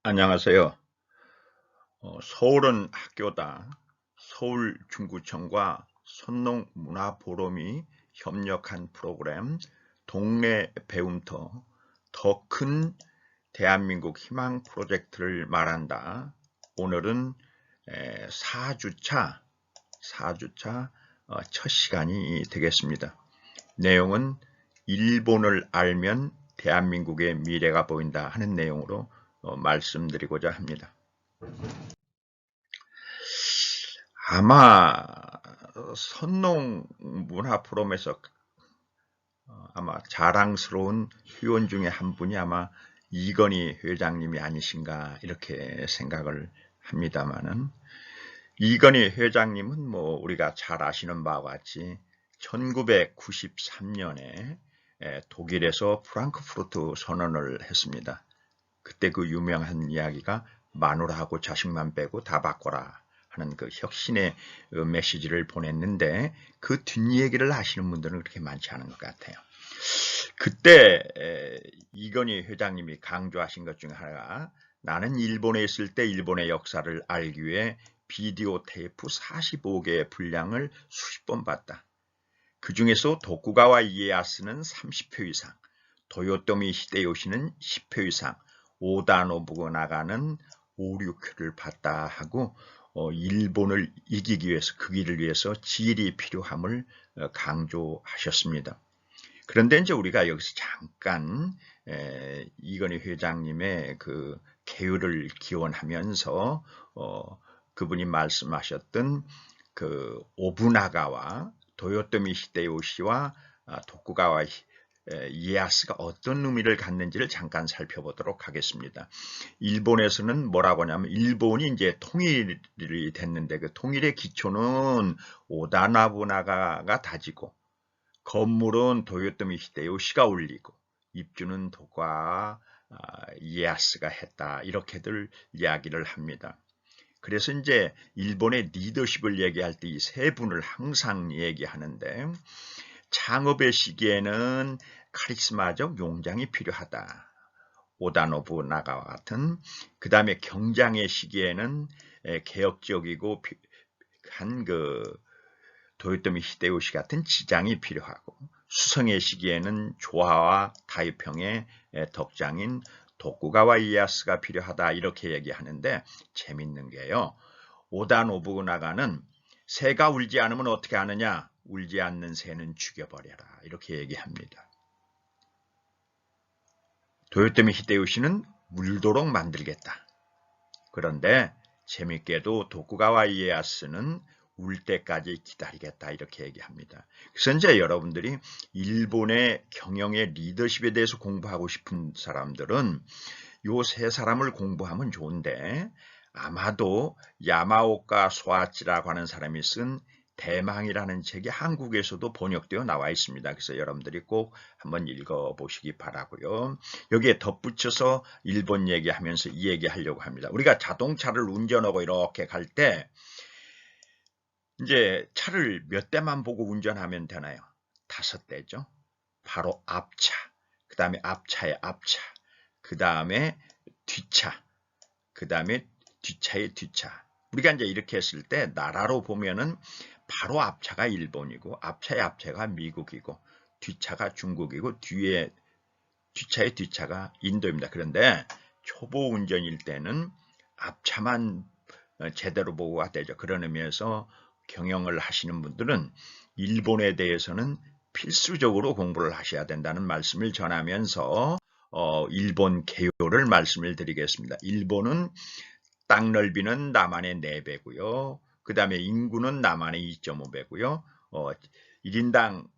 안녕하세요. 서울은 학교다. 서울중구청과 선농문화포럼이 협력한 프로그램 동네 배움터 더 큰 대한민국 희망 프로젝트를 말한다. 오늘은 4주차 첫 시간이 되겠습니다. 내용은 일본을 알면 대한민국의 미래가 보인다 하는 내용으로 말씀드리고자 합니다. 아마 선농문화포럼에서 아마 자랑스러운 회원 중에 한 분이 아마 이건희 회장님이 아니신가 이렇게 생각을 합니다만은, 이건희 회장님은 뭐 우리가 잘 아시는 바와 같이 1993년에 독일에서 프랑크푸르트 선언을 했습니다. 그때 그 유명한 이야기가 마누라하고 자식만 빼고 다 바꿔라 하는 그 혁신의 메시지를 보냈는데, 그 뒷얘기를 아시는 분들은 그렇게 많지 않은 것 같아요. 그때 이건희 회장님이 강조하신 것 중에 하나가, 나는 일본에 있을 때 일본의 역사를 알기 위해 비디오 테이프 45개의 분량을 수십 번 봤다. 그 중에서 도쿠가와 이에야스는 30회 이상, 도요토미 히데요시는 10회 이상, 오다 노부나가는 5, 6회를 봤다 하고 일본을 이기기 위해서, 그 길을 위해서 지일이 필요함을 강조하셨습니다. 그런데 이제 우리가 여기서 잠깐 이건희 회장님의 그 계율을 기원하면서 그분이 말씀하셨던 그 오부나가와 도요토미 히데요시와 도쿠가와 이에야스가 어떤 의미를 갖는지를 잠깐 살펴보도록 하겠습니다. 일본에서는 뭐라고 하냐면, 일본이 이제 통일이 됐는데 그 통일의 기초는 오다 노부나가가 다지고, 건물은 도요토미 히데요시가 올리고, 입주는 도쿠가와 이에야스가 했다, 이렇게들 이야기를 합니다. 그래서 이제 일본의 리더십을 얘기할 때 이 세 분을 항상 얘기하는데, 창업의 시기에는 카리스마적 용장이 필요하다, 오다 노부나가와 같은. 그 다음에 경장의 시기에는 개혁적이고 한 그 도요토미 히데요시 같은 지장이 필요하고, 수성의 시기에는 조화와 타이평의 덕장인 도쿠가와 이에야스가 필요하다, 이렇게 얘기하는데, 재밌는 게요, 오다 노부나가는 새가 울지 않으면 어떻게 하느냐, 울지 않는 새는 죽여버려라, 이렇게 얘기합니다. 도요토미 히데요시는 울도록 만들겠다. 그런데 재밌게도 도쿠가와 이에야스는 울 때까지 기다리겠다, 이렇게 얘기합니다. 그래서 이제 여러분들이 일본의 경영의 리더십에 대해서 공부하고 싶은 사람들은 요 세 사람을 공부하면 좋은데, 아마도 야마오카 소아치라고 하는 사람이 쓴 대망이라는 책이 한국에서도 번역되어 나와 있습니다. 그래서 여러분들이 꼭 한번 읽어보시기 바라고요. 여기에 덧붙여서 일본 얘기하면서 이 얘기하려고 합니다. 우리가 자동차를 운전하고 이렇게 갈 때 이제 차를 몇 대만 보고 운전하면 되나요? 5대죠. 바로 앞차, 그 다음에 앞차의 앞차, 그 다음에 뒷차, 그 다음에 뒷차의 뒷차. 우리가 이제 이렇게 했을 때 나라로 보면은 바로 앞차가 일본이고, 앞차의 앞차가 미국이고, 뒷차가 중국이고, 뒷차의 뒷차가 인도입니다. 그런데 초보 운전일 때는 앞차만 제대로 보고 가야 되죠. 그런 의미에서 경영을 하시는 분들은 일본에 대해서는 필수적으로 공부를 하셔야 된다는 말씀을 전하면서 일본 개요를 말씀을 드리겠습니다. 일본은 땅 넓이는 남한의 4배고요. 그 다음에 인구는 남한의 2.5배고요. 1인당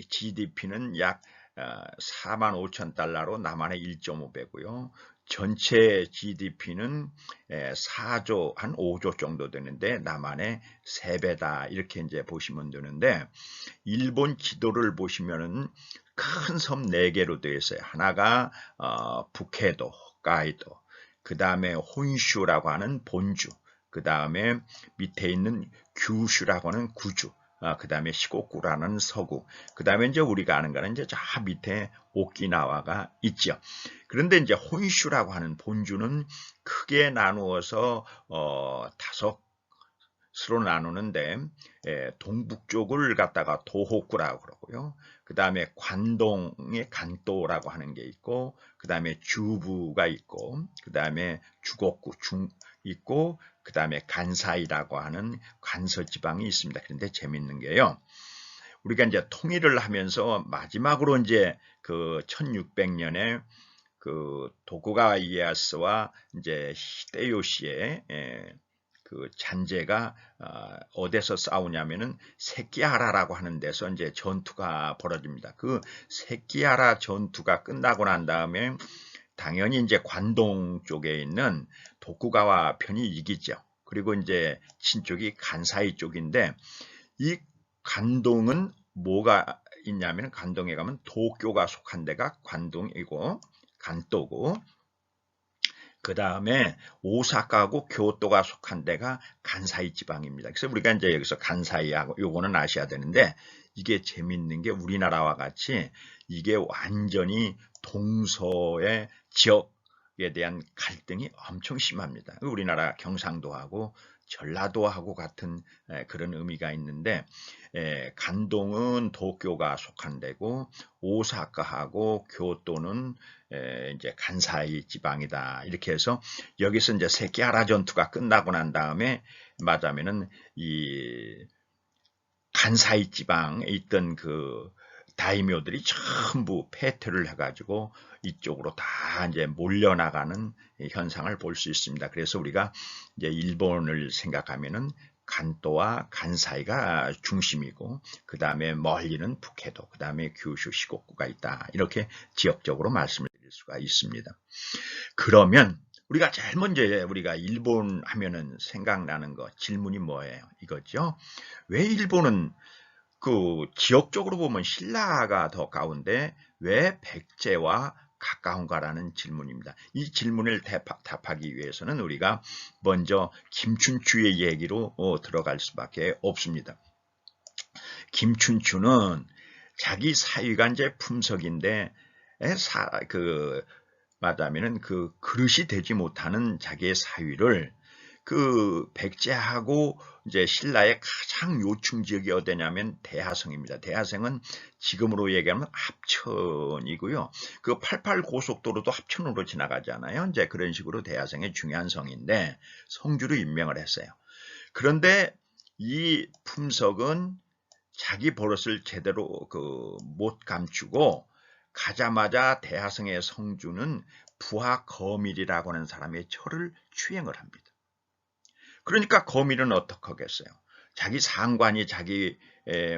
GDP는 약 4만 5천 달러로 남한의 1.5배고요. 전체 GDP는 4조, 한 5조 정도 되는데 남한의 3배다, 이렇게 이제 보시면 되는데, 일본 지도를 보시면은 큰 섬 4개로 되어 있어요. 하나가 북해도, 홋카이도, 그 다음에 혼슈라고 하는 본주, 그 다음에 밑에 있는 규슈라고 하는 구주, 그 다음에 시고쿠라는 서구, 그 다음에 이제 우리가 아는 거는 이제 저 밑에 오키나와가 있죠. 그런데 이제 혼슈라고 하는 본주는 크게 나누어서 5으로 나누는데, 동북쪽을 갖다가 도호쿠라고 그러고요. 그 다음에 관동의 간도라고 하는 게 있고, 그 다음에 주부가 있고, 그 다음에 주곡구 있고, 그 다음에 간사이라고 하는 간서지방이 있습니다. 그런데 재밌는 게요. 우리가 이제 통일을 하면서 마지막으로 이제 그 1600년에 그 도쿠가와 이에야스와 이제 히데요시의 그 잔재가 어디서 싸우냐면은 세키하라라고 하는 데서 이제 전투가 벌어집니다. 그 세키하라 전투가 끝나고 난 다음에 당연히 이제 관동 쪽에 있는 도쿠가와 편이 이기죠. 그리고 이제 친쪽이 간사이 쪽인데, 이 관동은 뭐가 있냐면, 관동에 가면 도쿄가 속한 데가 관동이고 간도고, 그 다음에 오사카하고 교토가 속한 데가 간사이 지방입니다. 그래서 우리가 이제 여기서 간사이하고 요거는 아셔야 되는데, 이게 재밌는 게 우리나라와 같이 이게 완전히 동서의 지역에 대한 갈등이 엄청 심합니다. 우리나라 경상도하고 전라도하고 같은 그런 의미가 있는데, 간동은 도쿄가 속한 데고 오사카하고 교토는 이제 간사이 지방이다. 이렇게 해서 여기서 이제 세키하라 전투가 끝나고 난 다음에 말하면은 이 간사이 지방에 있던 그 다이묘들이 전부 패퇴를 해가지고 이쪽으로 다 이제 몰려나가는 현상을 볼 수 있습니다. 그래서 우리가 이제 일본을 생각하면은 간도와 간사이가 중심이고, 그 다음에 멀리는 북해도, 그 다음에 규슈 시고쿠가 있다. 이렇게 지역적으로 말씀을 드릴 수가 있습니다. 그러면 우리가 제일 먼저 우리가 일본 하면은 생각나는 거, 질문이 뭐예요? 이거죠. 왜 일본은 그 지역적으로 보면 신라가 더 가운데 왜 백제와 가까운가라는 질문입니다. 이 질문을 답하기 위해서는 우리가 먼저 김춘추의 얘기로 들어갈 수밖에 없습니다. 김춘추는 자기 사위가 이제 품석인데, 말하면은 그 그릇이 되지 못하는 자기의 사위를 그 백제하고 이제 신라의 가장 요충 지역이 어디냐면 대하성입니다. 대하성은 지금으로 얘기하면 합천이고요. 그 88 고속도로도 합천으로 지나가잖아요. 이제 그런 식으로 대하성의 중요한 성인데 성주로 임명을 했어요. 그런데 이 품석은 자기 버릇을 제대로 못 감추고 가자마자 대하성의 성주는 부하 거밀이라고 하는 사람의 철을 추행을 합니다. 그러니까 거밀은 어떻게 하겠어요? 자기 상관이 자기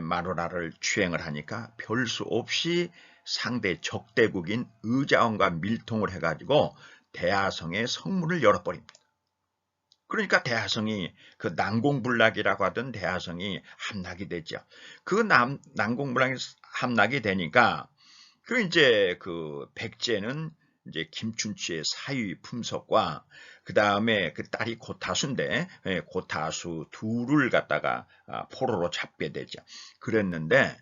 마누라를 추행을 하니까 별 수 없이 상대 적대국인 의자원과 밀통을 해가지고 대하성의 성문을 열어버립니다. 그러니까 대하성이 그 난공불락이라고 하던 대하성이 함락이 되죠. 그 난공불락이 함락이 되니까 이제 그 백제는 이제 김춘추의 사위 품석과 그 다음에 그 딸이 고타수인데 고타수 둘을 갖다가 포로로 잡게 되죠. 그랬는데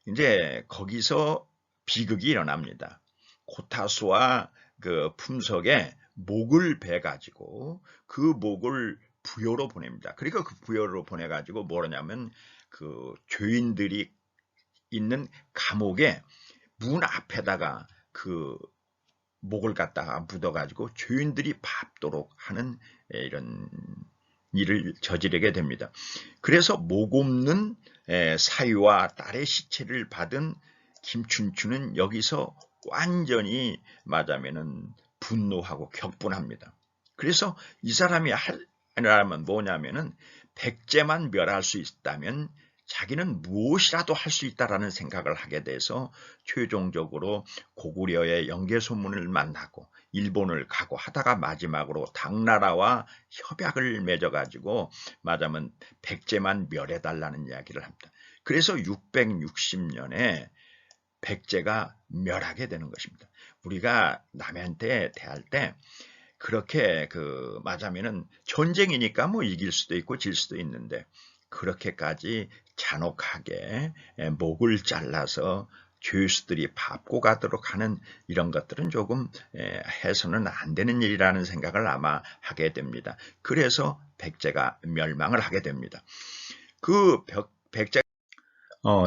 이제 거기서 비극이 일어납니다. 고타수와 그 품석에 목을 베가지고 그 목을 부여로 보냅니다. 그러니까 그 부여로 보내가지고 뭐냐면 그 죄인들이 있는 감옥에 문 앞에다가 그 목을 갖다가 묻어가지고 죄인들이 밟도록 하는 이런 일을 저지르게 됩니다. 그래서 목 없는 사위와 딸의 시체를 받은 김춘추는 여기서 완전히 말하면은 분노하고 격분합니다. 그래서 이 사람이 하려면 뭐냐면은 백제만 멸할 수 있다면 자기는 무엇이라도 할 수 있다라는 생각을 하게 돼서 최종적으로 고구려의 영계소문을 만나고 일본을 가고 하다가 마지막으로 당나라와 협약을 맺어가지고 말하자면 백제만 멸해달라는 이야기를 합니다. 그래서 660년에 백제가 멸하게 되는 것입니다. 우리가 남한테 대할 때 그렇게 말하자면은 전쟁이니까 뭐 이길 수도 있고 질 수도 있는데 그렇게까지 잔혹하게 목을 잘라서 죄수들이 밟고 가도록 하는 이런 것들은 조금 해서는 안 되는 일이라는 생각을 아마 하게 됩니다. 그래서 백제가 멸망을 하게 됩니다. 그 백제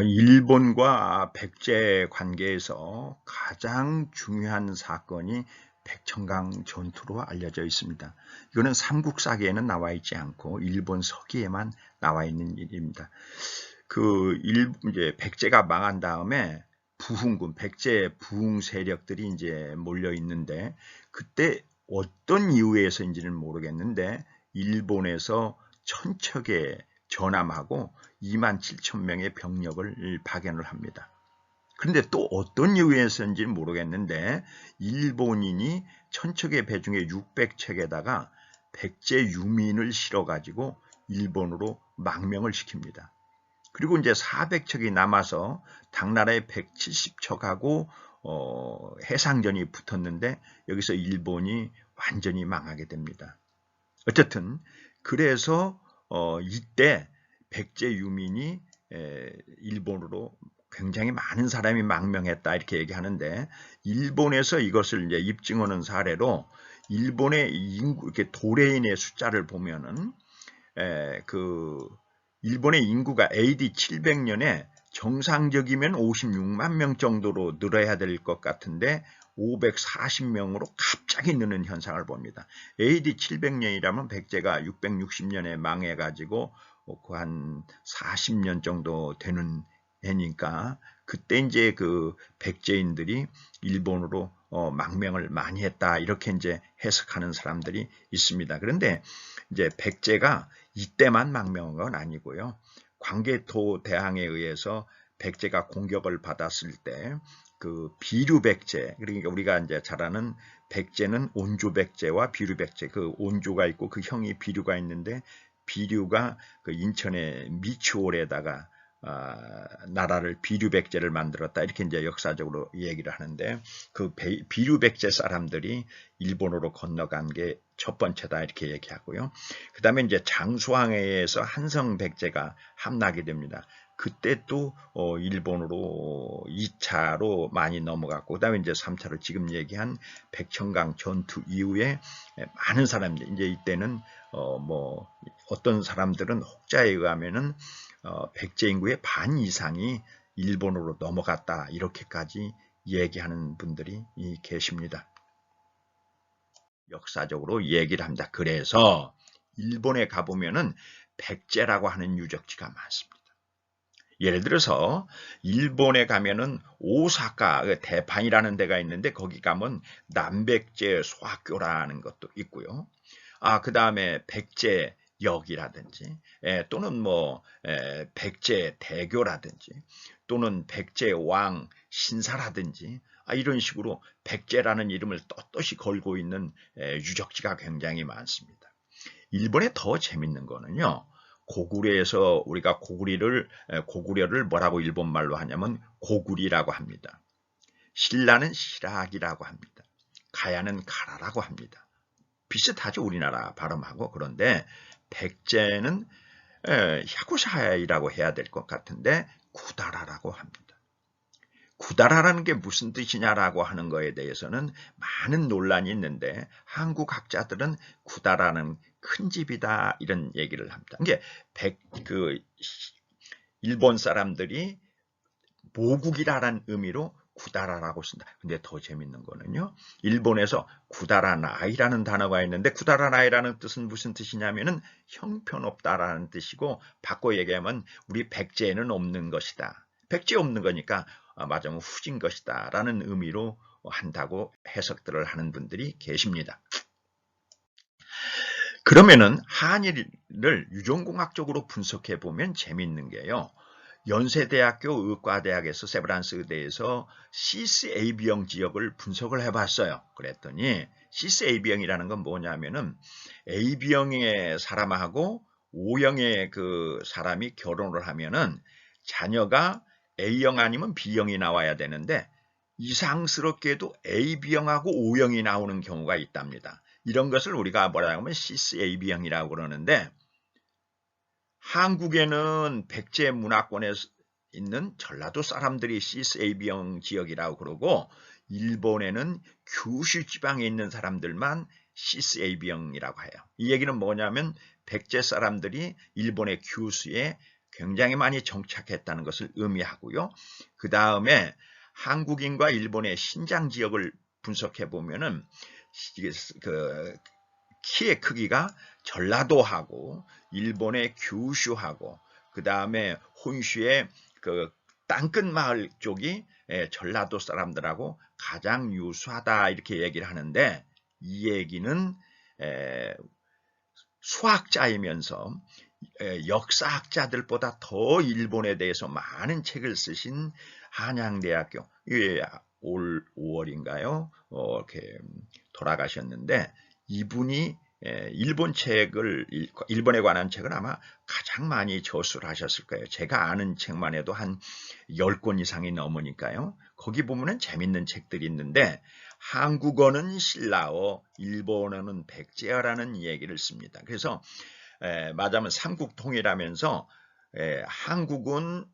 일본과 백제 관계에서 가장 중요한 사건이 백천강 전투로 알려져 있습니다. 이거는 삼국사기에는 나와 있지 않고 일본 서기에만 나와 있는 일입니다. 이제 백제가 망한 다음에 부흥군, 백제 부흥 세력들이 이제 몰려 있는데 그때 어떤 이유에서인지는 모르겠는데 일본에서 천척에 전함하고 27,000명의 병력을 파견을 합니다. 그런데 또 어떤 이유에서인지 모르겠는데 일본인이 천척의 배 중에 600척에다가 백제 유민을 실어가지고 일본으로 망명을 시킵니다. 그리고 이제 400척이 남아서 당나라의 170척하고 해상전이 붙었는데 여기서 일본이 완전히 망하게 됩니다. 어쨌든 그래서 이때 백제 유민이 일본으로 굉장히 많은 사람이 망명했다 이렇게 얘기하는데 일본에서 이것을 이제 입증하는 사례로 일본의 인구 이렇게 도래인의 숫자를 보면은 일본의 인구가 AD 700년에 정상적이면 56만 명 정도로 늘어야 될 것 같은데 540명으로 갑자기 느는 현상을 봅니다. AD 700년이라면 백제가 660년에 망해가지고 한 40년 정도 되는 해니까 그때 이제 그 백제인들이 일본으로 망명을 많이 했다 이렇게 이제 해석하는 사람들이 있습니다. 그런데 이제 백제가 이때만 망명한 건 아니고요. 광개토 대항에 의해서 백제가 공격을 받았을 때 그 비류백제, 그러니까 우리가 이제 잘 아는 백제는 온조백제와 비류백제, 그 온조가 있고 그 형이 비류가 있는데 비류가 그 인천의 미추홀에다가 나라를 비류백제를 만들었다 이렇게 이제 역사적으로 얘기를 하는데 그 비류백제 사람들이 일본으로 건너간 게 첫 번째다 이렇게 얘기하고요. 그 다음에 이제 장수왕에서 한성백제가 함락이 됩니다. 그때 또 일본으로 2차로 많이 넘어갔고 그다음에 이제 3차로 지금 얘기한 백천강 전투 이후에 많은 사람들 이제 이때는 어떤 사람들은 혹자에 의하면은 백제 인구의 반 이상이 일본으로 넘어갔다 이렇게까지 얘기하는 분들이 계십니다. 역사적으로 얘기를 합니다. 그래서 일본에 가보면은 백제라고 하는 유적지가 많습니다. 예를 들어서 일본에 가면은 오사카 대판이라는 데가 있는데 거기 가면 남백제 소학교라는 것도 있고요. 그 다음에 백제역이라든지 또는 백제 대교라든지 또는 백제왕 신사라든지 이런 식으로 백제라는 이름을 떳떳이 걸고 있는 유적지가 굉장히 많습니다. 일본에 더 재밌는 거는요. 고구려에서 우리가 고구려를 뭐라고 일본말로 하냐면 고구리라고 합니다. 신라는 시락이라고 합니다. 가야는 가라라고 합니다. 비슷하죠 우리나라 발음하고. 그런데 백제는 야구샤이라고 해야 될 것 같은데 구다라라고 합니다. 구다라라는 게 무슨 뜻이냐라고 하는 거에 대해서는 많은 논란이 있는데 한국 학자들은 구다라는 큰 집이다 이런 얘기를 합니다. 이게 일본 사람들이 모국이라는 의미로 구다라라고 쓴다. 근데 더 재밌는 거는요. 일본에서 구다라나이라는 단어가 있는데 구다라나이라는 뜻은 무슨 뜻이냐면은 형편없다라는 뜻이고 바꿔 얘기하면 우리 백제에는 없는 것이다. 백제 없는 거니까 맞으면 후진 것이다 라는 의미로 한다고 해석들을 하는 분들이 계십니다. 그러면은 한일을 유전공학적으로 분석해 보면 재미있는 게요. 연세대학교 의과대학에서 세브란스 의대에서 시스AB형 지역을 분석을 해봤어요. 그랬더니 시스AB형이라는 건 뭐냐면은 AB형의 사람하고 O형의 그 사람이 결혼을 하면은 자녀가 A형 아니면 B형이 나와야 되는데 이상스럽게도 AB형하고 O형이 나오는 경우가 있답니다. 이런 것을 우리가 뭐라고 하면 시스AB형이라고 그러는데 한국에는 백제 문화권에 있는 전라도 사람들이 시스에이비형 지역이라고 그러고, 일본에는 규슈 지방에 있는 사람들만 시스에이비형이라고 해요. 이 얘기는 뭐냐면 백제 사람들이 일본의 규슈에 굉장히 많이 정착했다는 것을 의미하고요. 그 다음에 한국인과 일본의 신장 지역을 분석해 보면은 그 키의 크기가 전라도하고 일본의 규슈하고 그 다음에 혼슈의 그 땅끝 마을 쪽이 전라도 사람들하고 가장 유사하다 이렇게 얘기를 하는데, 이 얘기는 수학자이면서 역사학자들보다 더 일본에 대해서 많은 책을 쓰신 한양대학교, 올 5월인가요? 이렇게 돌아가셨는데, 이분이 일본 책을, 일본에 관한 책을 아마 가장 많이 저술을 하셨을 거예요. 제가 아는 책만 해도 한 10권 이상이 넘으니까요. 거기 보면은 재밌는 책들이 있는데, 한국어는 신라어, 일본어는 백제어라는 얘기를 씁니다. 그래서 말하자면 삼국통일하면서 한국은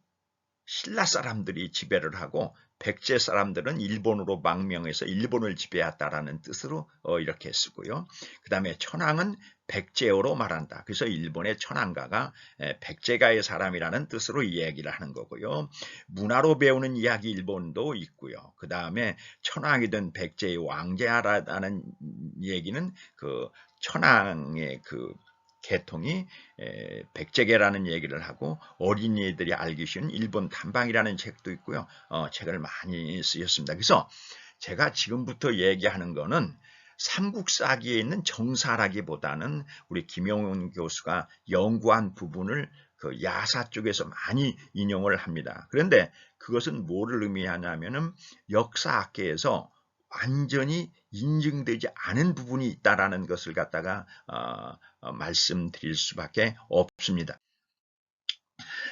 신라 사람들이 지배를 하고 백제 사람들은 일본으로 망명해서 일본을 지배했다라는 뜻으로 이렇게 쓰고요. 그 다음에 천황은 백제어로 말한다. 그래서 일본의 천황가가 백제가의 사람이라는 뜻으로 이야기를 하는 거고요. 문화로 배우는 이야기 일본도 있고요. 그 다음에 천황이든 백제의 왕자라는 얘기는 그 천황의 그 계통이 백제계라는 얘기를 하고, 어린이들이 알기 쉬운 일본 탐방이라는 책도 있고요. 책을 많이 쓰였습니다. 그래서 제가 지금부터 얘기하는 거는 삼국사기에 있는 정사라기보다는 우리 김용훈 교수가 연구한 부분을 그 야사 쪽에서 많이 인용을 합니다. 그런데 그것은 뭐를 의미하냐면은 역사학계에서 완전히 인증되지 않은 부분이 있다라는 것을 갖다가 말씀드릴 수밖에 없습니다.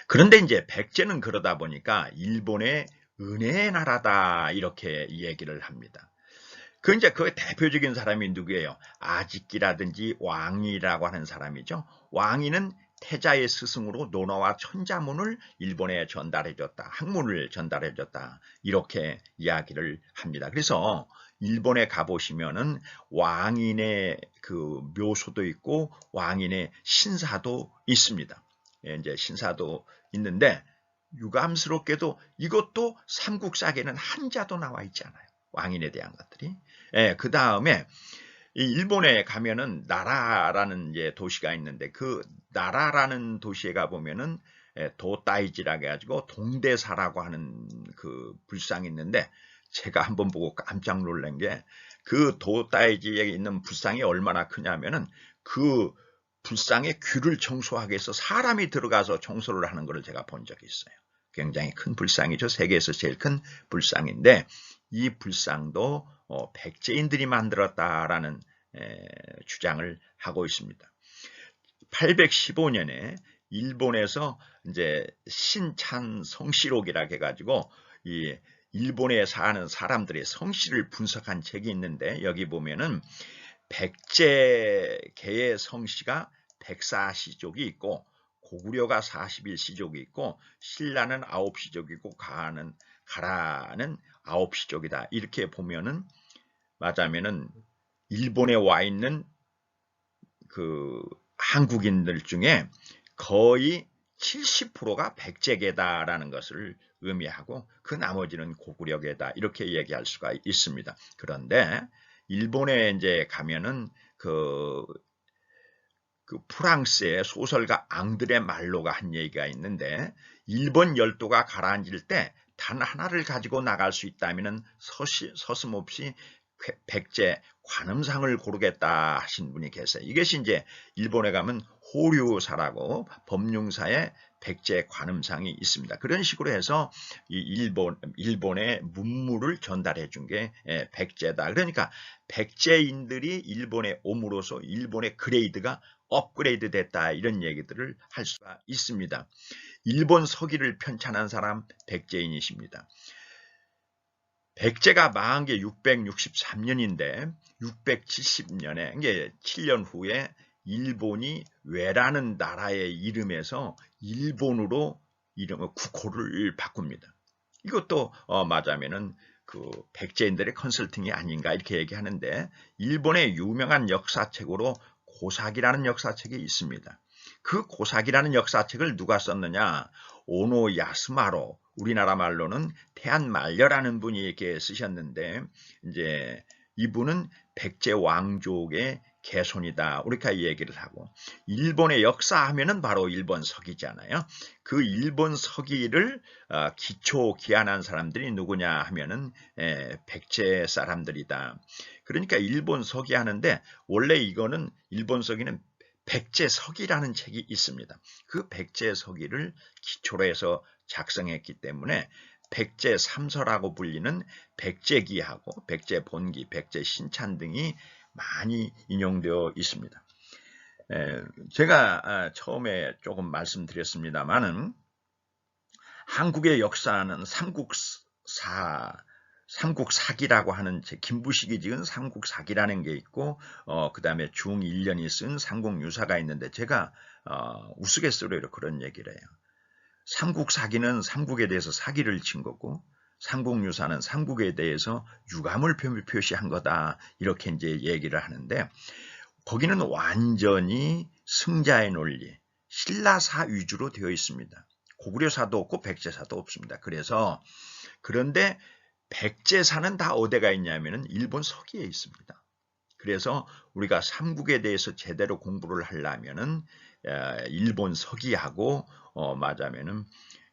그런데 이제 백제는 그러다 보니까 일본의 은혜의 나라다 이렇게 얘기를 합니다. 이제 그 대표적인 사람이 누구예요? 아지끼라든지 왕이라고 하는 사람이죠. 왕이는 태자의 스승으로 논어와 천자문을 일본에 전달해줬다. 학문을 전달해줬다. 이렇게 이야기를 합니다. 그래서 일본에 가보시면은 왕인의 그 묘소도 있고 왕인의 신사도 있습니다. 이제 신사도 있는데 유감스럽게도 이것도 삼국사기에는 한자도 나와 있잖아요. 왕인에 대한 것들이. 그 다음에 일본에 가면은 나라라는 이제 도시가 있는데, 그 나라라는 도시에 가보면은 도다이지라고 해가지고 동대사라고 하는 그 불상이 있는데, 제가 한번 보고 깜짝 놀란 게 그 도다이지에 있는 불상이 얼마나 크냐면은 그 불상의 귀를 청소하기 위해서 사람이 들어가서 청소를 하는 것을 제가 본 적이 있어요. 굉장히 큰 불상이죠. 세계에서 제일 큰 불상인데, 이 불상도 백제인들이 만들었다라는 주장을 하고 있습니다. 815년에 일본에서 이제 신찬 성시록이라 해가지고 이 일본에 사는 사람들의 성씨를 분석한 책이 있는데, 여기 보면은 백제계의 성씨가 104시족이 있고 고구려가 41시족이 있고 신라는 9시족이고 가라는 9시족이다. 이렇게 보면은 맞으면은 일본에 와 있는 그 한국인들 중에 거의 70%가 백제계다라는 것을 의미하고 그 나머지는 고구려계다 이렇게 얘기할 수가 있습니다. 그런데 일본에 이제 가면은 그 프랑스의 소설가 앙드레 말로가 한 얘기가 있는데, 일본 열도가 가라앉을 때 단 하나를 가지고 나갈 수 있다면 서슴없이 백제 관음상을 고르겠다 하신 분이 계세요. 이것이 이제 일본에 가면 호류사라고 법륜사에 백제 관음상이 있습니다. 그런 식으로 해서 이 일본의 문물을 전달해 준 게 백제다. 그러니까 백제인들이 일본에 옴으로써 일본의 그레이드가 업그레이드 됐다, 이런 얘기들을 할 수가 있습니다. 일본 서기를 편찬한 사람 백제인이십니다. 백제가 망한 게 663년인데 670년에 이게 7년 후에 일본이 왜라는 나라의 이름에서 일본으로 이름을 국호를 바꿉니다. 이것도 맞으면은 그 백제인들의 컨설팅이 아닌가 이렇게 얘기하는데, 일본의 유명한 역사책으로 고사기라는 역사책이 있습니다. 그 고사기라는 역사책을 누가 썼느냐? 오노 야스마로, 우리나라 말로는 태안말려라는 분이 이렇게 쓰셨는데, 이제 이분은 백제 왕족의 개손이다, 우리가 얘기를 하고, 일본의 역사하면은 바로 일본 서기잖아요. 그 일본 서기를 기초 기한한 사람들이 누구냐 하면은 백제 사람들이다. 그러니까 일본 서기 하는데, 원래 이거는 일본 서기는 백제서기라는 책이 있습니다. 그 백제서기를 기초로 해서 작성했기 때문에 백제삼서라고 불리는 백제기하고 백제본기, 백제신찬 등이 많이 인용되어 있습니다. 제가 처음에 조금 말씀드렸습니다만은, 한국의 역사는 삼국사기라고 하는 김부식이 지은 삼국사기라는 게 있고, 그 다음에 중일련이 쓴 삼국유사가 있는데, 제가 우스갯소리로 그런 얘기를 해요. 삼국사기는 삼국에 대해서 사기를 친 거고, 삼국유사는 삼국에 대해서 유감을 표시한 거다, 이렇게 이제 얘기를 하는데, 거기는 완전히 승자의 논리, 신라사 위주로 되어 있습니다. 고구려사도 없고 백제사도 없습니다. 그런데 백제사는 다 어디가 있냐면은 일본 서기에 있습니다. 그래서 우리가 삼국에 대해서 제대로 공부를 하려면은 일본 서기하고 맞으면은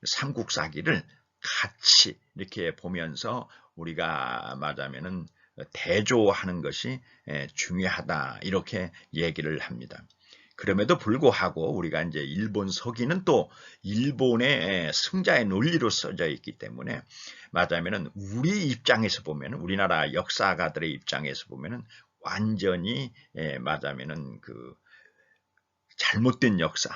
삼국사기를 같이 이렇게 보면서 우리가 맞으면은 대조하는 것이 중요하다, 이렇게 얘기를 합니다. 그럼에도 불구하고 우리가 이제 일본 서기는 또 일본의 승자의 논리로 써져 있기 때문에, 맞으면은 우리 입장에서 보면, 우리나라 역사가들의 입장에서 보면은 완전히 맞으면은 그 잘못된 역사,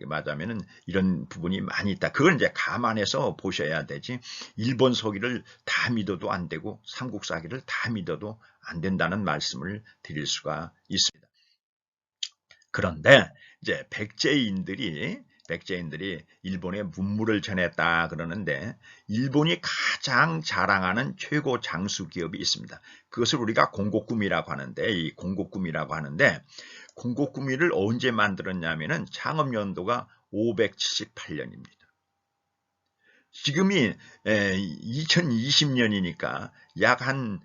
맞으면은 이런 부분이 많이 있다. 그걸 이제 감안해서 보셔야 되지, 일본 서기를 다 믿어도 안 되고 삼국사기를 다 믿어도 안 된다는 말씀을 드릴 수가 있습니다. 그런데 이제 백제인들이 일본에 문물을 전했다 그러는데, 일본이 가장 자랑하는 최고 장수 기업이 있습니다. 그것을 우리가 공곡구미라고 하는데, 이 공곡구미라고 하는데, 공곡구미를 언제 만들었냐면은 창업연도가 578년입니다. 지금이 2020년이니까 약 한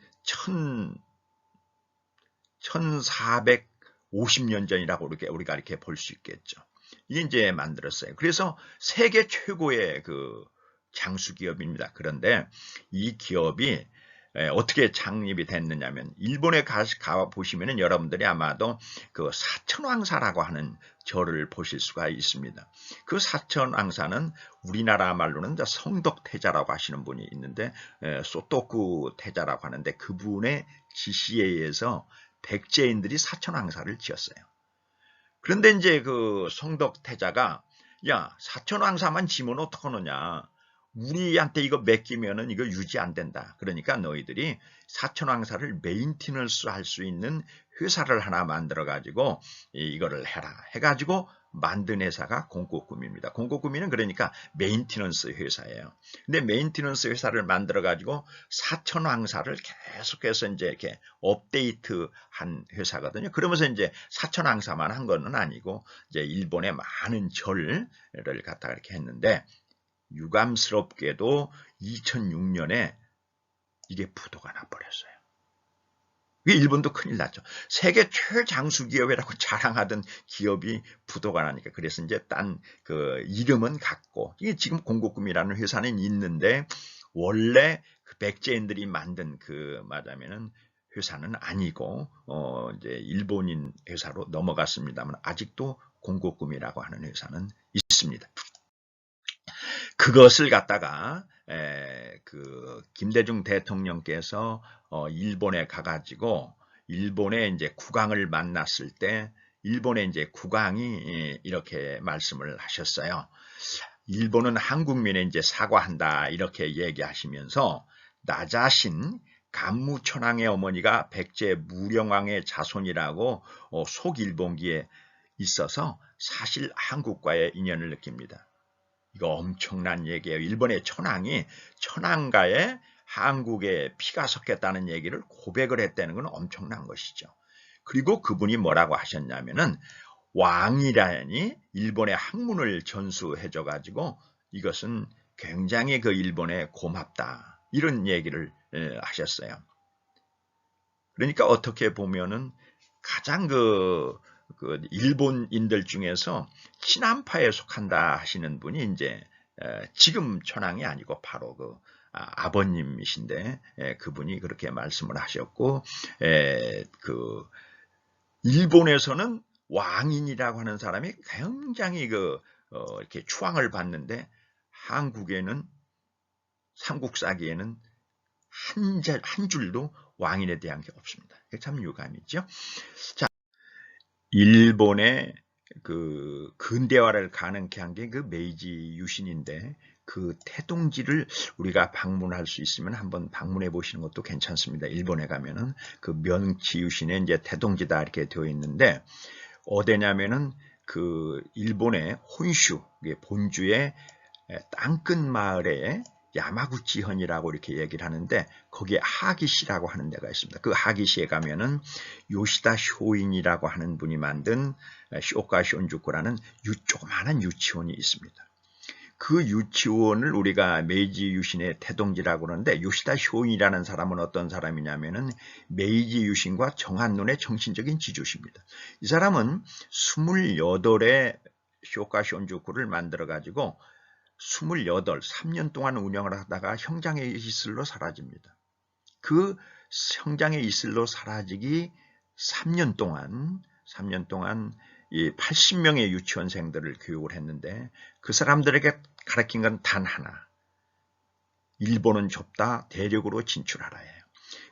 1450년 전이라고 우리가 이렇게 볼 수 있겠죠. 이게 이제 만들었어요. 그래서 세계 최고의 그 장수 기업입니다. 그런데 이 기업이 어떻게 창립이 됐느냐면, 일본에 가 보시면은 여러분들이 아마도 그 사천왕사라고 하는 절을 보실 수가 있습니다. 그 사천왕사는 우리나라 말로는 성덕태자라고 하시는 분이 있는데, 소토쿠 태자라고 하는데, 그분의 지시에 의해서 백제인들이 사천왕사를 지었어요. 그런데 이제 그 성덕태자가, 야, 사천왕사만 지면 어떡하느냐, 우리한테 이거 맡기면은 이거 유지 안 된다. 그러니까 너희들이 사천왕사를 메인티넌스 할 수 있는 회사를 하나 만들어 가지고 이거를 해라 해가지고 만든 회사가 공곡구미입니다. 공곡구미는 그러니까 메인티넌스 회사예요. 근데 메인티넌스 회사를 만들어 가지고 사천왕사를 계속해서 이제 이렇게 업데이트한 회사거든요. 그러면서 이제 사천왕사만 한 거는 아니고 이제 일본의 많은 절을 갖다가 이렇게 했는데, 유감스럽게도 2006년에 이게 부도가 나버렸어요. 일본도 큰일 났죠. 세계 최장수 기업이라고 자랑하던 기업이 부도가 나니까. 그래서 이제 딴 그 이름은 같고, 이게 지금 공곡구미라는 회사는 있는데, 원래 그 백제인들이 만든 그 맞으면은 회사는 아니고 이제 일본인 회사로 넘어갔습니다만, 아직도 공곡구미라고 하는 회사는 있습니다. 그것을 갖다가 그 김대중 대통령께서 일본에 가가지고 일본의 이제 국왕을 만났을 때, 일본의 이제 국왕이 이렇게 말씀을 하셨어요. 일본은 한국민에 이제 사과한다, 이렇게 얘기하시면서 나 자신 간무천왕의 어머니가 백제 무령왕의 자손이라고 속일본기에 있어서 사실 한국과의 인연을 느낍니다. 이거 엄청난 얘기예요. 일본의 천황이 천황가에 한국에 피가 섞였다는 얘기를 고백을 했다는 건 엄청난 것이죠. 그리고 그분이 뭐라고 하셨냐면은 왕이라니 일본의 학문을 전수해줘 가지고 이것은 굉장히 그 일본에 고맙다 이런 얘기를 하셨어요. 그러니까 어떻게 보면은 가장 그 일본인들 중에서 친한파에 속한다 하시는 분이 이제 지금 천황이 아니고 바로 그 아버님이신데 그분이 그렇게 말씀을 하셨고 그 일본에서는 왕인이라고 하는 사람이 굉장히 이렇게 추앙을 받는데 한국에는 삼국사기에는 한 줄도 왕인에 대한 게 없습니다. 참 유감이죠. 자, 일본의 그 근대화를 가능케 한 게 그 메이지 유신인데 그 태동지를 우리가 방문할 수 있으면 한번 방문해 보시는 것도 괜찮습니다. 일본에 가면은 그 명치 유신에 이제 태동지다 이렇게 되어 있는데 어디냐면은 그 일본의 혼슈 본주의 땅끝 마을에 야마구치현이라고 이렇게 얘기를 하는데 거기에 하기시라고 하는 데가 있습니다. 그 하기시에 가면은 요시다 쇼인이라고 하는 분이 만든 쇼카 쇼온주쿠라는 조그마한 유치원이 있습니다. 그 유치원을 우리가 메이지 유신의 태동지라고 그러는데 요시다 쇼인이라는 사람은 어떤 사람이냐면은 메이지 유신과 정한론의 정신적인 지주십니다. 이 사람은 28의 쇼카 쇼온주쿠를 만들어 가지고 3년 동안 운영을 하다가 형장의 이슬로 사라집니다. 그 형장의 이슬로 사라지기 3년 동안 이 80명의 유치원생들을 교육을 했는데 그 사람들에게 가르친 건 단 하나. 일본은 좁다. 대륙으로 진출하라예요.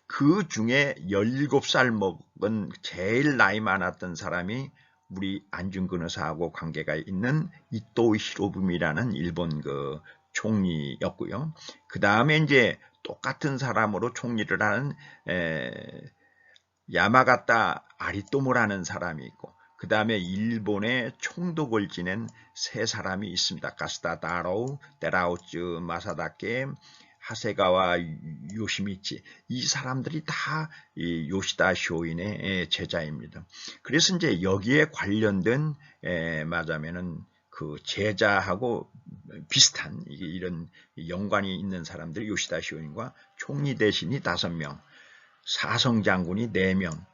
그 중에 17살 먹은 제일 나이 많았던 사람이 우리 안중근 의사하고 관계가 있는 이토 히로부미라는 일본 그 총리였고요. 그 다음에 이제 똑같은 사람으로 총리를 하는 야마가타 아리토모라는 사람이 있고 그 다음에 일본의 총독을 지낸 세 사람이 있습니다. 가스타 다로우, 데라우츠 마사다케, 하세가와 요시미치 이 사람들이 다 이 요시다 쇼인의 제자입니다. 그래서 이제 여기에 관련된 말하자면은 그 제자하고 비슷한 이런 연관이 있는 사람들이 요시다 쇼인과 총리 대신이 5명, 사성장군이 4명,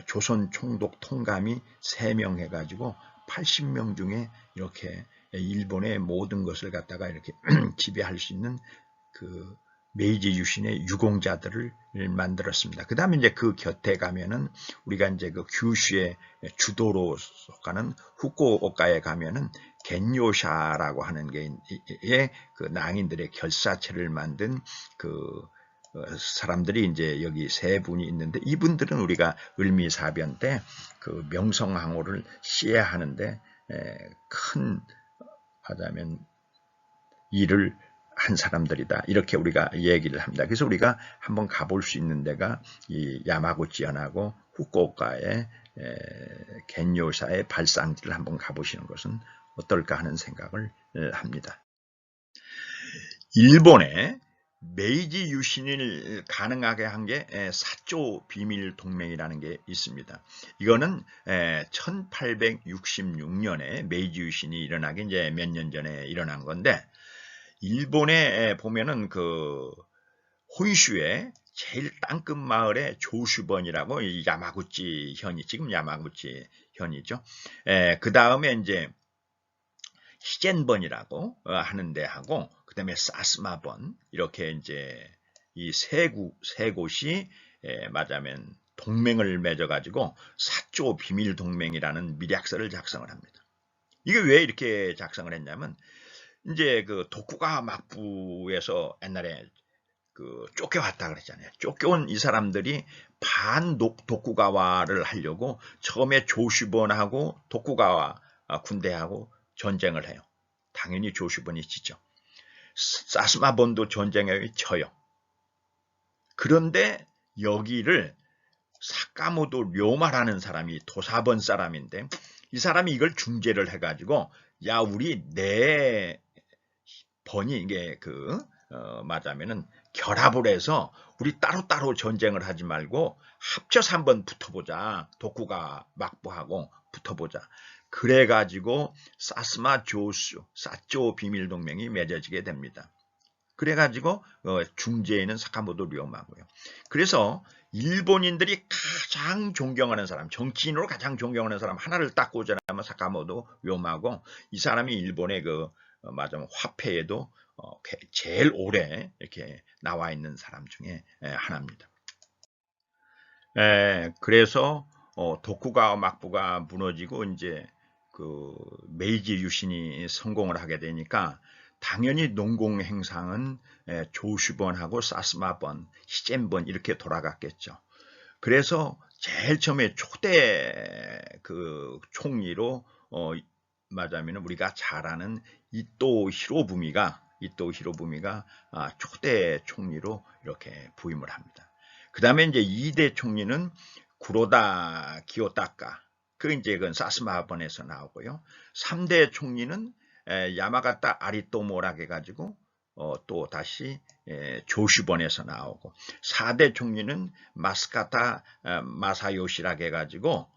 조선 총독 통감이 3명 해가지고 80명 중에 이렇게 일본의 모든 것을 갖다가 이렇게 지배할 수 있는 그 메이지 유신의 유공자들을 만들었습니다. 그 다음에 이제 그 곁에 가면은 우리가 이제 그 규슈의 주도로 속하는 후쿠오카에 가면은 겐요샤라고 하는 게 그 낭인들의 결사체를 만든 그 사람들이 이제 여기 세 분이 있는데 이분들은 우리가 을미사변 때 그 명성황후를 시해하는데 큰 하자면 일을 한 사람들이다. 이렇게 우리가 얘기를 합니다. 그래서 우리가 한번 가볼 수 있는 데가 이 야마구치현하고 후쿠오카의 겐요사의 발상지를 한번 가보시는 것은 어떨까 하는 생각을 합니다. 일본의 메이지 유신을 가능하게 한 게 사조 비밀 동맹이라는 게 있습니다. 이거는 1866년에 메이지 유신이 일어나기 이제 몇 년 전에 일어난 건데 일본에 보면은 그 혼슈의 제일 땅끝 마을의 조슈번이라고 이 야마구치 현이 지금 야마구치 현이죠. 그 다음에 이제 히젠번이라고 하는 데하고 그다음에 사스마번 이렇게 이제 이 세 곳이 말하자면 동맹을 맺어가지고 사조 비밀 동맹이라는 밀약서를 작성을 합니다. 이게 왜 이렇게 작성을 했냐면 이제 그 도쿠가와 막부에서 옛날에 그 쫓겨왔다 그랬잖아요. 쫓겨온 이 사람들이 도쿠가와를 하려고 처음에 조슈번하고 도쿠가와 군대하고 전쟁을 해요. 당연히 조슈번이 지죠. 사스마번도 전쟁에 져요. 그런데 여기를 사카모토 료마라는 사람이 도사번 사람인데 이 사람이 이걸 중재를 해가지고 야 우리 네 번이 이게 말하자면은 결합을 해서 우리 따로따로 전쟁을 하지 말고 합쳐서 한번 붙어보자. 도쿠가 막부하고 붙어보자. 그래가지고 사스마 조슈, 사조 비밀동맹이 맺어지게 됩니다. 그래가지고 중재에는 사카모토 료마고요. 그래서 일본인들이 가장 존경하는 사람, 정치인으로 가장 존경하는 사람 하나를 딱 꽂아내면 사카모토 료마고 이 사람이 일본의 말하자면 화폐에도 제일 오래 이렇게 나와 있는 사람 중에 하나입니다. 그래서 도쿠가와 막부가 무너지고 이제 메이지 유신이 성공을 하게 되니까 당연히 농공 행상은 조슈번하고 사스마번, 시젠번 이렇게 돌아갔겠죠. 그래서 제일 처음에 초대 총리로 말하자면 우리가 잘 아는 이토 히로부미가 초대 총리로 이렇게 부임을 합니다. 그 다음에 이제 2대 총리는 구로다 기요타카, 그건 사스마번에서 나오고요. 3대 총리는 야마가타 아리토모라 해가지고 또 다시 조슈번에서 나오고 4대 총리는 마스카타 마사요시라 해가지고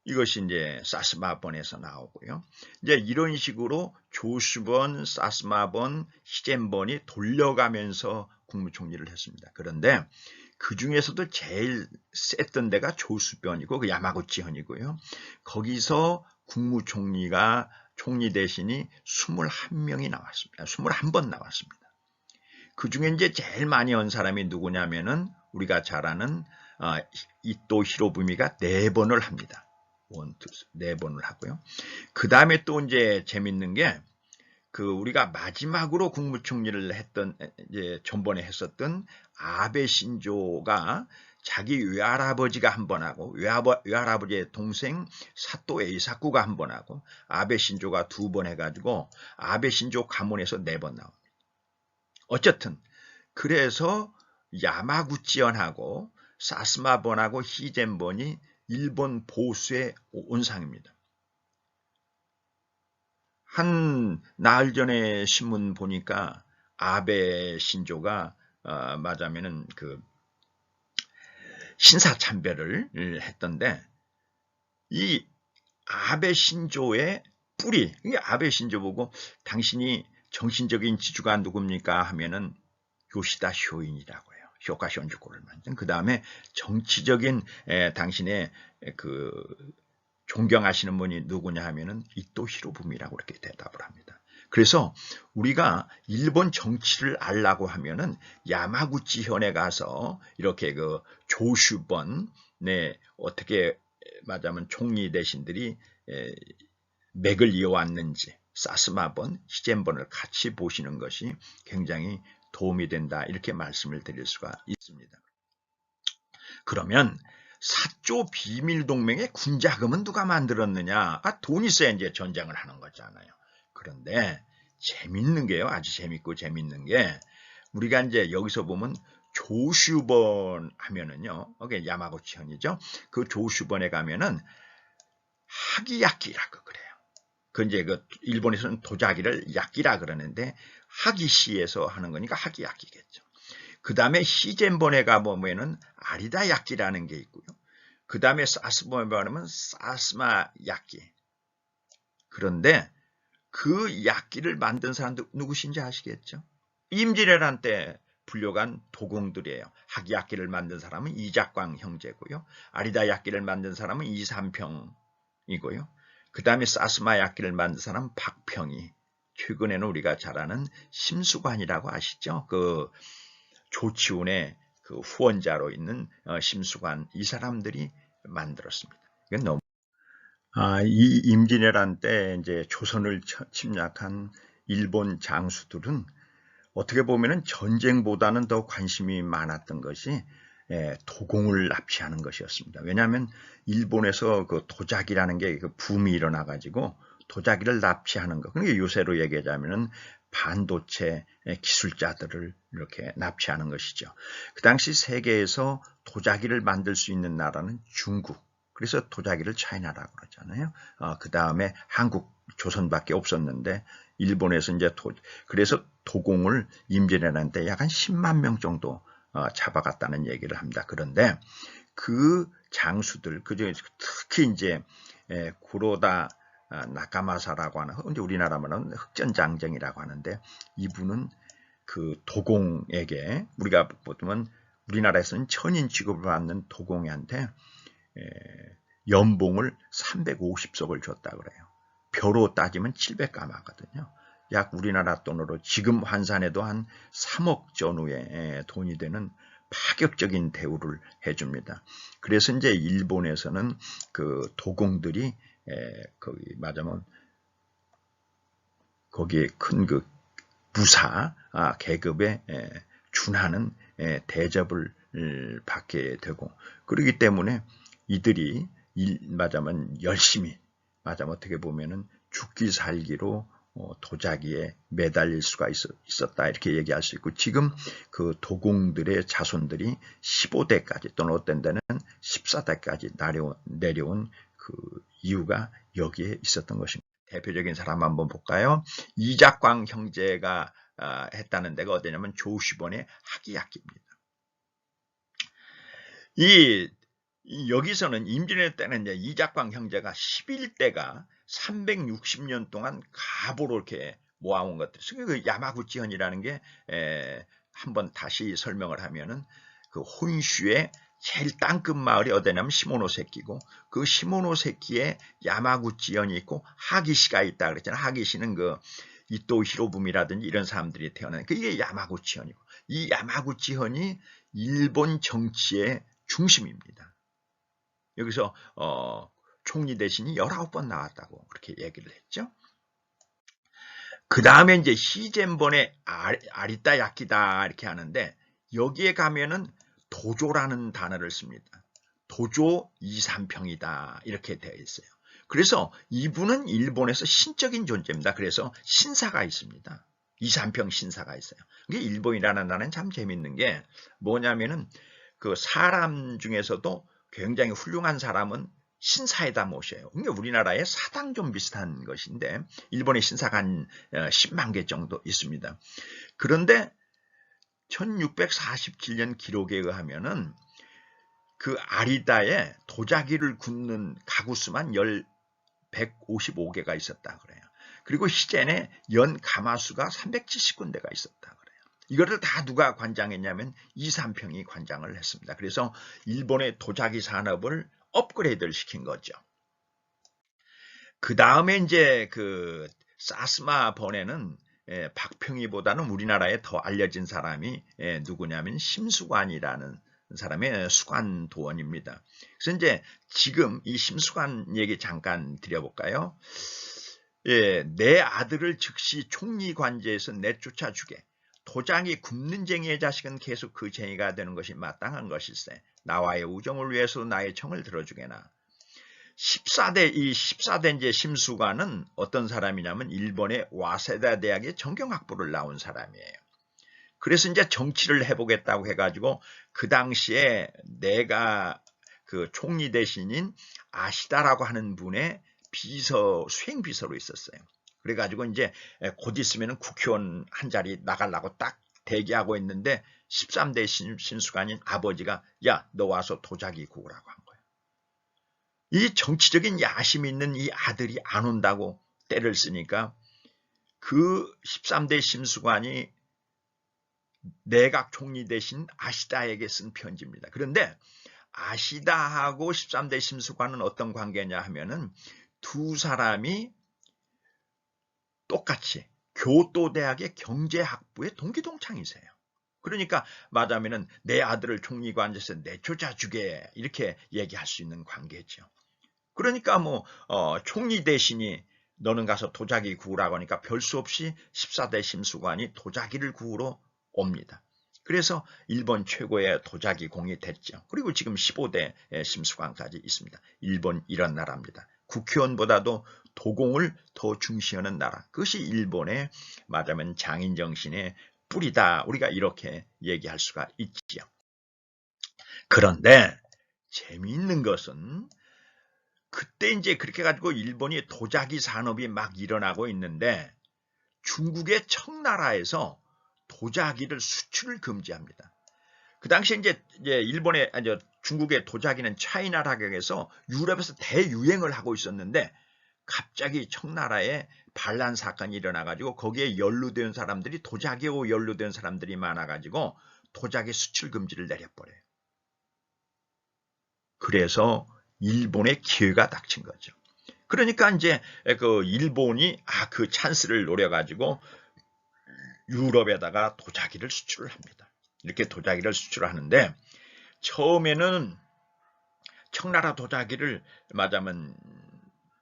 이것이 이제 사스마번에서 나오고요. 이제 이런 식으로 조슈번, 사스마번, 시젠번이 돌려가면서 국무총리를 했습니다. 그런데 그 중에서도 제일 셌던 데가 조수변이고 야마구치현이고요. 거기서 국무총리가 총리 대신이 21명이 나왔습니다. 21번 나왔습니다. 그 중에 이제 제일 많이 온 사람이 누구냐면은 우리가 잘 아는 이토 히로부미가 4번을 합니다. 4번을 하고요. 그 다음에 또 이제 재밌는 게 우리가 마지막으로 국무총리를 했던 전번에 했었던 아베 신조가 자기 외할아버지가 한 번 하고 외할아버지의 동생 사토 에이사쿠가 한 번 하고 아베 신조가 2번 해가지고 아베 신조 가문에서 4번 나옵니다. 어쨌든 그래서 야마구치현하고 사스마번하고 히젠번이 일본 보수의 온상입니다. 한 나흘 전에 신문 보니까 아베 신조가 말하자면은 신사참배를 했던데 이 아베 신조의 뿌리, 아베 신조 보고 당신이 정신적인 지주가 누굽니까 하면은 요시다 쇼인이라고 해요. 효과 현주고를 만든. 그 다음에 정치적인 당신의 존경하시는 분이 누구냐 하면은 이토 히로부미라고 이렇게 대답을 합니다. 그래서 우리가 일본 정치를 알라고 하면은 야마구치현에 가서 이렇게 조슈번에 어떻게 말하자면 총리 대신들이 맥을 이어왔는지 사스마번, 시젠번을 같이 보시는 것이 굉장히 도움이 된다 이렇게 말씀을 드릴 수가 있습니다. 그러면 사조 비밀동맹의 군자금은 누가 만들었느냐? 돈 있어야 이제 전쟁을 하는 거잖아요. 그런데 재밌는 게요. 아주 재밌고 재밌는 게 우리가 이제 여기서 보면 조슈번 하면은요. 이게 야마구치현이죠. 그 조슈번에 가면은 하기야끼라고 그래요. 이제 일본에서는 도자기를 야끼라 그러는데 하기시에서 하는 거니까 하기야끼겠죠. 그 다음에 시젠번에 가보면은 아리다 야끼라는 게 있고요. 그 다음에 사스번에 가면 사스마 야끼. 그런데 그 야끼를 만든 사람도 누구신지 아시겠죠? 임진왜란 때 불려간 도공들이에요. 하기야끼를 만든 사람은 이작광 형제고요. 아리다 야끼를 만든 사람은 이삼평이고요. 그 다음에 사스마 야끼를 만든 사람은 박평이. 최근에는 우리가 잘 아는 심수관이라고 아시죠? 조치훈의 후원자로 있는 심수관, 이 사람들이 만들었습니다. 이건 너무 이 임진왜란 때 이제 조선을 침략한 일본 장수들은 어떻게 보면은 전쟁보다는 더 관심이 많았던 것이 도공을 납치하는 것이었습니다. 왜냐하면 일본에서 도자기라는 게 붐이 일어나가지고 도자기를 납치하는 것. 그게 요새로 얘기하자면은 반도체 기술자들을 이렇게 납치하는 것이죠. 그 당시 세계에서 도자기를 만들 수 있는 나라는 중국, 그래서 도자기를 차이나라고 그러잖아요. 그 다음에 한국, 조선밖에 없었는데 일본에서 이제 그래서 도공을 임진왜란 약 한 10만 명 정도 잡아갔다는 얘기를 합니다. 그런데 그 장수들, 그중에 특히 이제 구로다 나카마사라고 하는, 이제 우리나라 말로는 흑전장정이라고 하는데, 이분은 그 도공에게, 우리가 보면 우리나라에서는 천인 취급을 받는 도공한테 연봉을 350석을 줬다 그래요. 벼로 따지면 700가마거든요. 약 우리나라 돈으로 지금 환산해도 한 3억 전후의 돈이 되는 파격적인 대우를 해줍니다. 그래서 이제 일본에서는 그 도공들이 거기 말하자면 거기에 큰 그 부사 계급에 준하는 대접을 받게 되고, 그렇기 때문에 이들이 말하자면 열심히, 말하자면 어떻게 보면은 죽기 살기로 도자기에 매달릴 수가 있었다, 이렇게 얘기할 수 있고, 지금 그 도공들의 자손들이 15대까지 또는 어떤 데는 14대까지 내려온 그 이유가 여기에 있었던 것입니다. 대표적인 사람 한번 볼까요? 이작광 형제가 했다는 데가 어디냐면 조시본의 학이학기입니다. 여기서는 임진왜란 때는 이제 이작광 형제가 11대가 360년 동안 가보로 이렇게 모아온 것들. 그 야마구치현이라는 게 한번 다시 설명을 하면은 그 혼슈의 제일 땅끝 마을이 어디냐면 시모노세키고, 그 시모노세키에 야마구치현이 있고 하기시가 있다 그랬잖아요. 하기시는 그 이토 히로부미라든지 이런 사람들이 태어난, 이게 야마구치현이고, 이 야마구치현이 일본 정치의 중심입니다. 여기서 총리 대신이 19번 나왔다고 그렇게 얘기를 했죠. 그 다음에 이제 시젠본의 아리따 야키다 이렇게 하는데, 여기에 가면은 도조라는 단어를 씁니다. 도조 2~3평이다 이렇게 되어 있어요. 그래서 이분은 일본에서 신적인 존재입니다. 그래서 신사가 있습니다. 2~3평 신사가 있어요. 이게 일본이라는 나라는 참 재밌는 게 뭐냐면은 그 사람 중에서도 굉장히 훌륭한 사람은 신사에다 모셔요. 그러니까 우리나라의 사당 좀 비슷한 것인데, 일본의 신사가 한 10만 개 정도 있습니다. 그런데 1647년 기록에 의하면은 그 아리다에 도자기를 굽는 가구 수만 155개가 있었다 그래요. 그리고 시젠에 연 가마수가 370군데가 있었다 그래요. 이거를 다 누가 관장했냐면 2~3평이 관장을 했습니다. 그래서 일본의 도자기 산업을 업그레이드를 시킨 거죠. 그 다음에 이제 그 사스마 번에는 박평희보다는 우리나라에 더 알려진 사람이 누구냐면 심수관이라는 사람의 수관 도원입니다. 그래서 이제 지금 이 심수관 얘기 잠깐 드려볼까요? 내 아들을 즉시 총리 관제에서 내쫓아 주게. 도자기 굽는 쟁이의 자식은 계속 그 쟁이가 되는 것이 마땅한 것일세. 나와의 우정을 위해서 나의 청을 들어주게나. 14대 이제 심수관은 어떤 사람이냐면 일본의 와세다 대학의 정경학부를 나온 사람이에요. 그래서 이제 정치를 해보겠다고 해가지고 그 당시에 내가 그 총리 대신인 아시다라고 하는 분의 수행비서로 있었어요. 그래가지고 이제 곧 있으면 국회의원 한 자리 나가려고 딱 대기하고 있는데 13대 심수관인 아버지가 야, 너 와서 도자기 구우라고 한 거예요. 이 정치적인 야심 있는 이 아들이 안 온다고 때를 쓰니까 그 13대 심수관이 내각 총리 대신 아시다에게 쓴 편지입니다. 그런데 아시다하고 13대 심수관은 어떤 관계냐 하면은 두 사람이 똑같이 교토대학의 경제학부의 동기동창이세요. 그러니까 말하면은 내 아들을 총리관에서 내쫓아주게 이렇게 얘기할 수 있는 관계죠. 그러니까 뭐 총리 대신이 너는 가서 도자기 구우라고 하니까 별 수 없이 14대 심수관이 도자기를 구우러 옵니다. 그래서 일본 최고의 도자기 공이 됐죠. 그리고 지금 15대 심수관까지 있습니다. 일본 이런 나라입니다. 국회의원보다도 도공을 더 중시하는 나라. 그것이 일본의 말하자면 장인정신의 뿌리다. 우리가 이렇게 얘기할 수가 있지요. 그런데 재미있는 것은 그때 이제 그렇게 가지고 일본이 도자기 산업이 막 일어나고 있는데 중국의 청나라에서 도자기를 수출을 금지합니다. 그 당시에 이제 일본의 중국의 도자기는 차이나 가격에서 유럽에서 대유행을 하고 있었는데 갑자기 청나라에 반란 사건이 일어나가지고 거기에 연루된 사람들이 도자기에 연루된 사람들이 많아가지고 도자기 수출 금지를 내려버려요. 그래서 일본의 기회가 닥친 거죠. 그러니까 이제 그 일본이 그 찬스를 노려가지고 유럽에다가 도자기를 수출을 합니다. 이렇게 도자기를 수출하는데 처음에는 청나라 도자기를 말하자면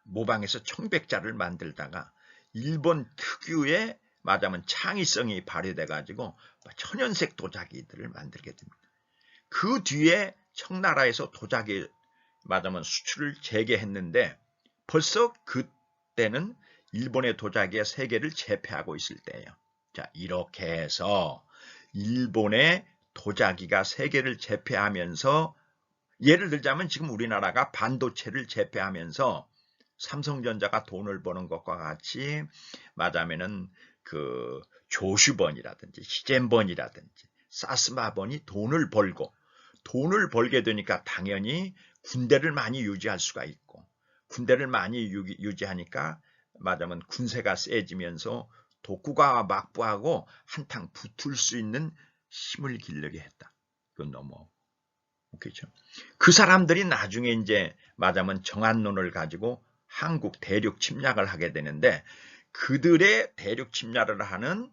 모방해서 청백자를 만들다가 일본 특유의 말하자면 창의성이 발휘돼가지고 천연색 도자기들을 만들게 됩니다. 그 뒤에 청나라에서 도자기 말하자면 수출을 재개했는데 벌써 그때는 일본의 도자기의 세계를 제패하고 있을 때예요. 자, 이렇게 해서 일본의 도자기가 세계를 제패하면서 예를 들자면 지금 우리나라가 반도체를 제패하면서 삼성전자가 돈을 버는 것과 같이 말하자면은 그 조슈번이라든지 히젠번이라든지 사스마번이 돈을 벌게 되니까 당연히 군대를 많이 유지할 수가 있고 군대를 많이 유지하니까 말하자면 군세가 세지면서 독구가 막부하고 한탕 붙을 수 있는 힘을 기르게 했다. 그건 너무 웃기죠. 그 사람들이 나중에 이제 말하자면 정한론을 가지고 한국 대륙 침략을 하게 되는데 그들의 대륙 침략을 하는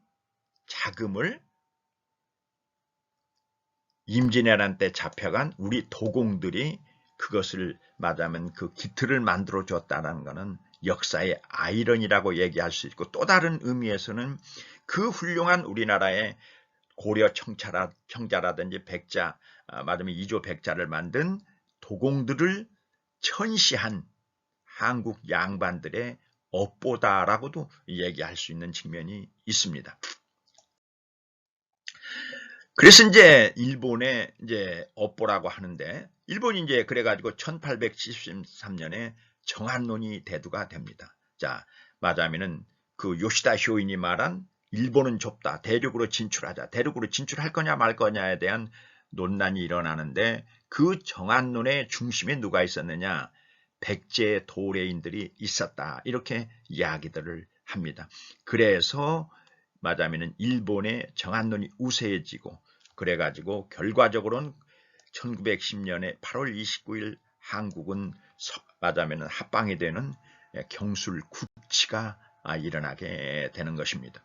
자금을 임진왜란 때 잡혀간 우리 도공들이 그것을 말하자면 그 기틀을 만들어 줬다는 것은 역사의 아이러니라고 얘기할 수 있고 또 다른 의미에서는 그 훌륭한 우리나라의 고려 청자라든지 백자, 말하자면 이조 백자를 만든 도공들을 천시한 한국 양반들의 업보다라고도 얘기할 수 있는 측면이 있습니다. 그래서 이제 일본의 이제 업보라고 하는데 일본이 이제 그래가지고 1873년에 정한론이 대두가 됩니다. 자, 말하자면은 그 요시다 효인이 말한 일본은 좁다. 대륙으로 진출하자. 대륙으로 진출할 거냐 말 거냐에 대한 논란이 일어나는데 그 정한론의 중심에 누가 있었느냐? 백제 도래인들이 있었다. 이렇게 이야기들을 합니다. 그래서 말하자면은 일본의 정한론이 우세해지고 그래가지고 결과적으로는 1910년에 8월 29일 한국은 말하자면은 합방이 되는 경술국치가 일어나게 되는 것입니다.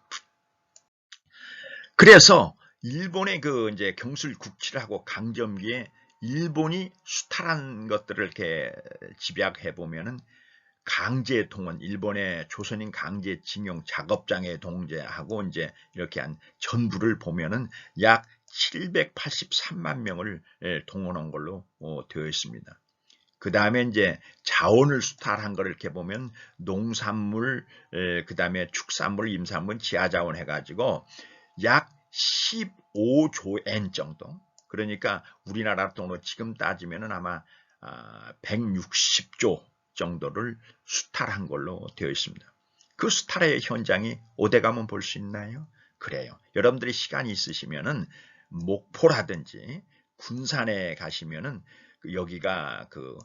그래서 일본의 그 이제 경술국치를 하고 강점기에 일본이 수탈한 것들을 이렇게 집약해 보면은 강제 동원, 일본의 조선인 강제 징용 작업장에 동제하고 이제 이렇게 한 전부를 보면은 약 783만 명을 동원한 걸로 되어 있습니다. 그 다음에 이제 자원을 수탈한 걸 이렇게 보면 농산물, 그 다음에 축산물, 임산물, 지하자원 해가지고 약 15조 엔 정도. 그러니까 우리나라 돈으로 지금 따지면은 아마 160조 정도를 수탈한 걸로 되어 있습니다. 그 수탈의 현장이 어디 가면 볼 수 있나요? 그래요. 여러분들이 시간이 있으시면은 목포라든지 군산에 가시면은 여기가 그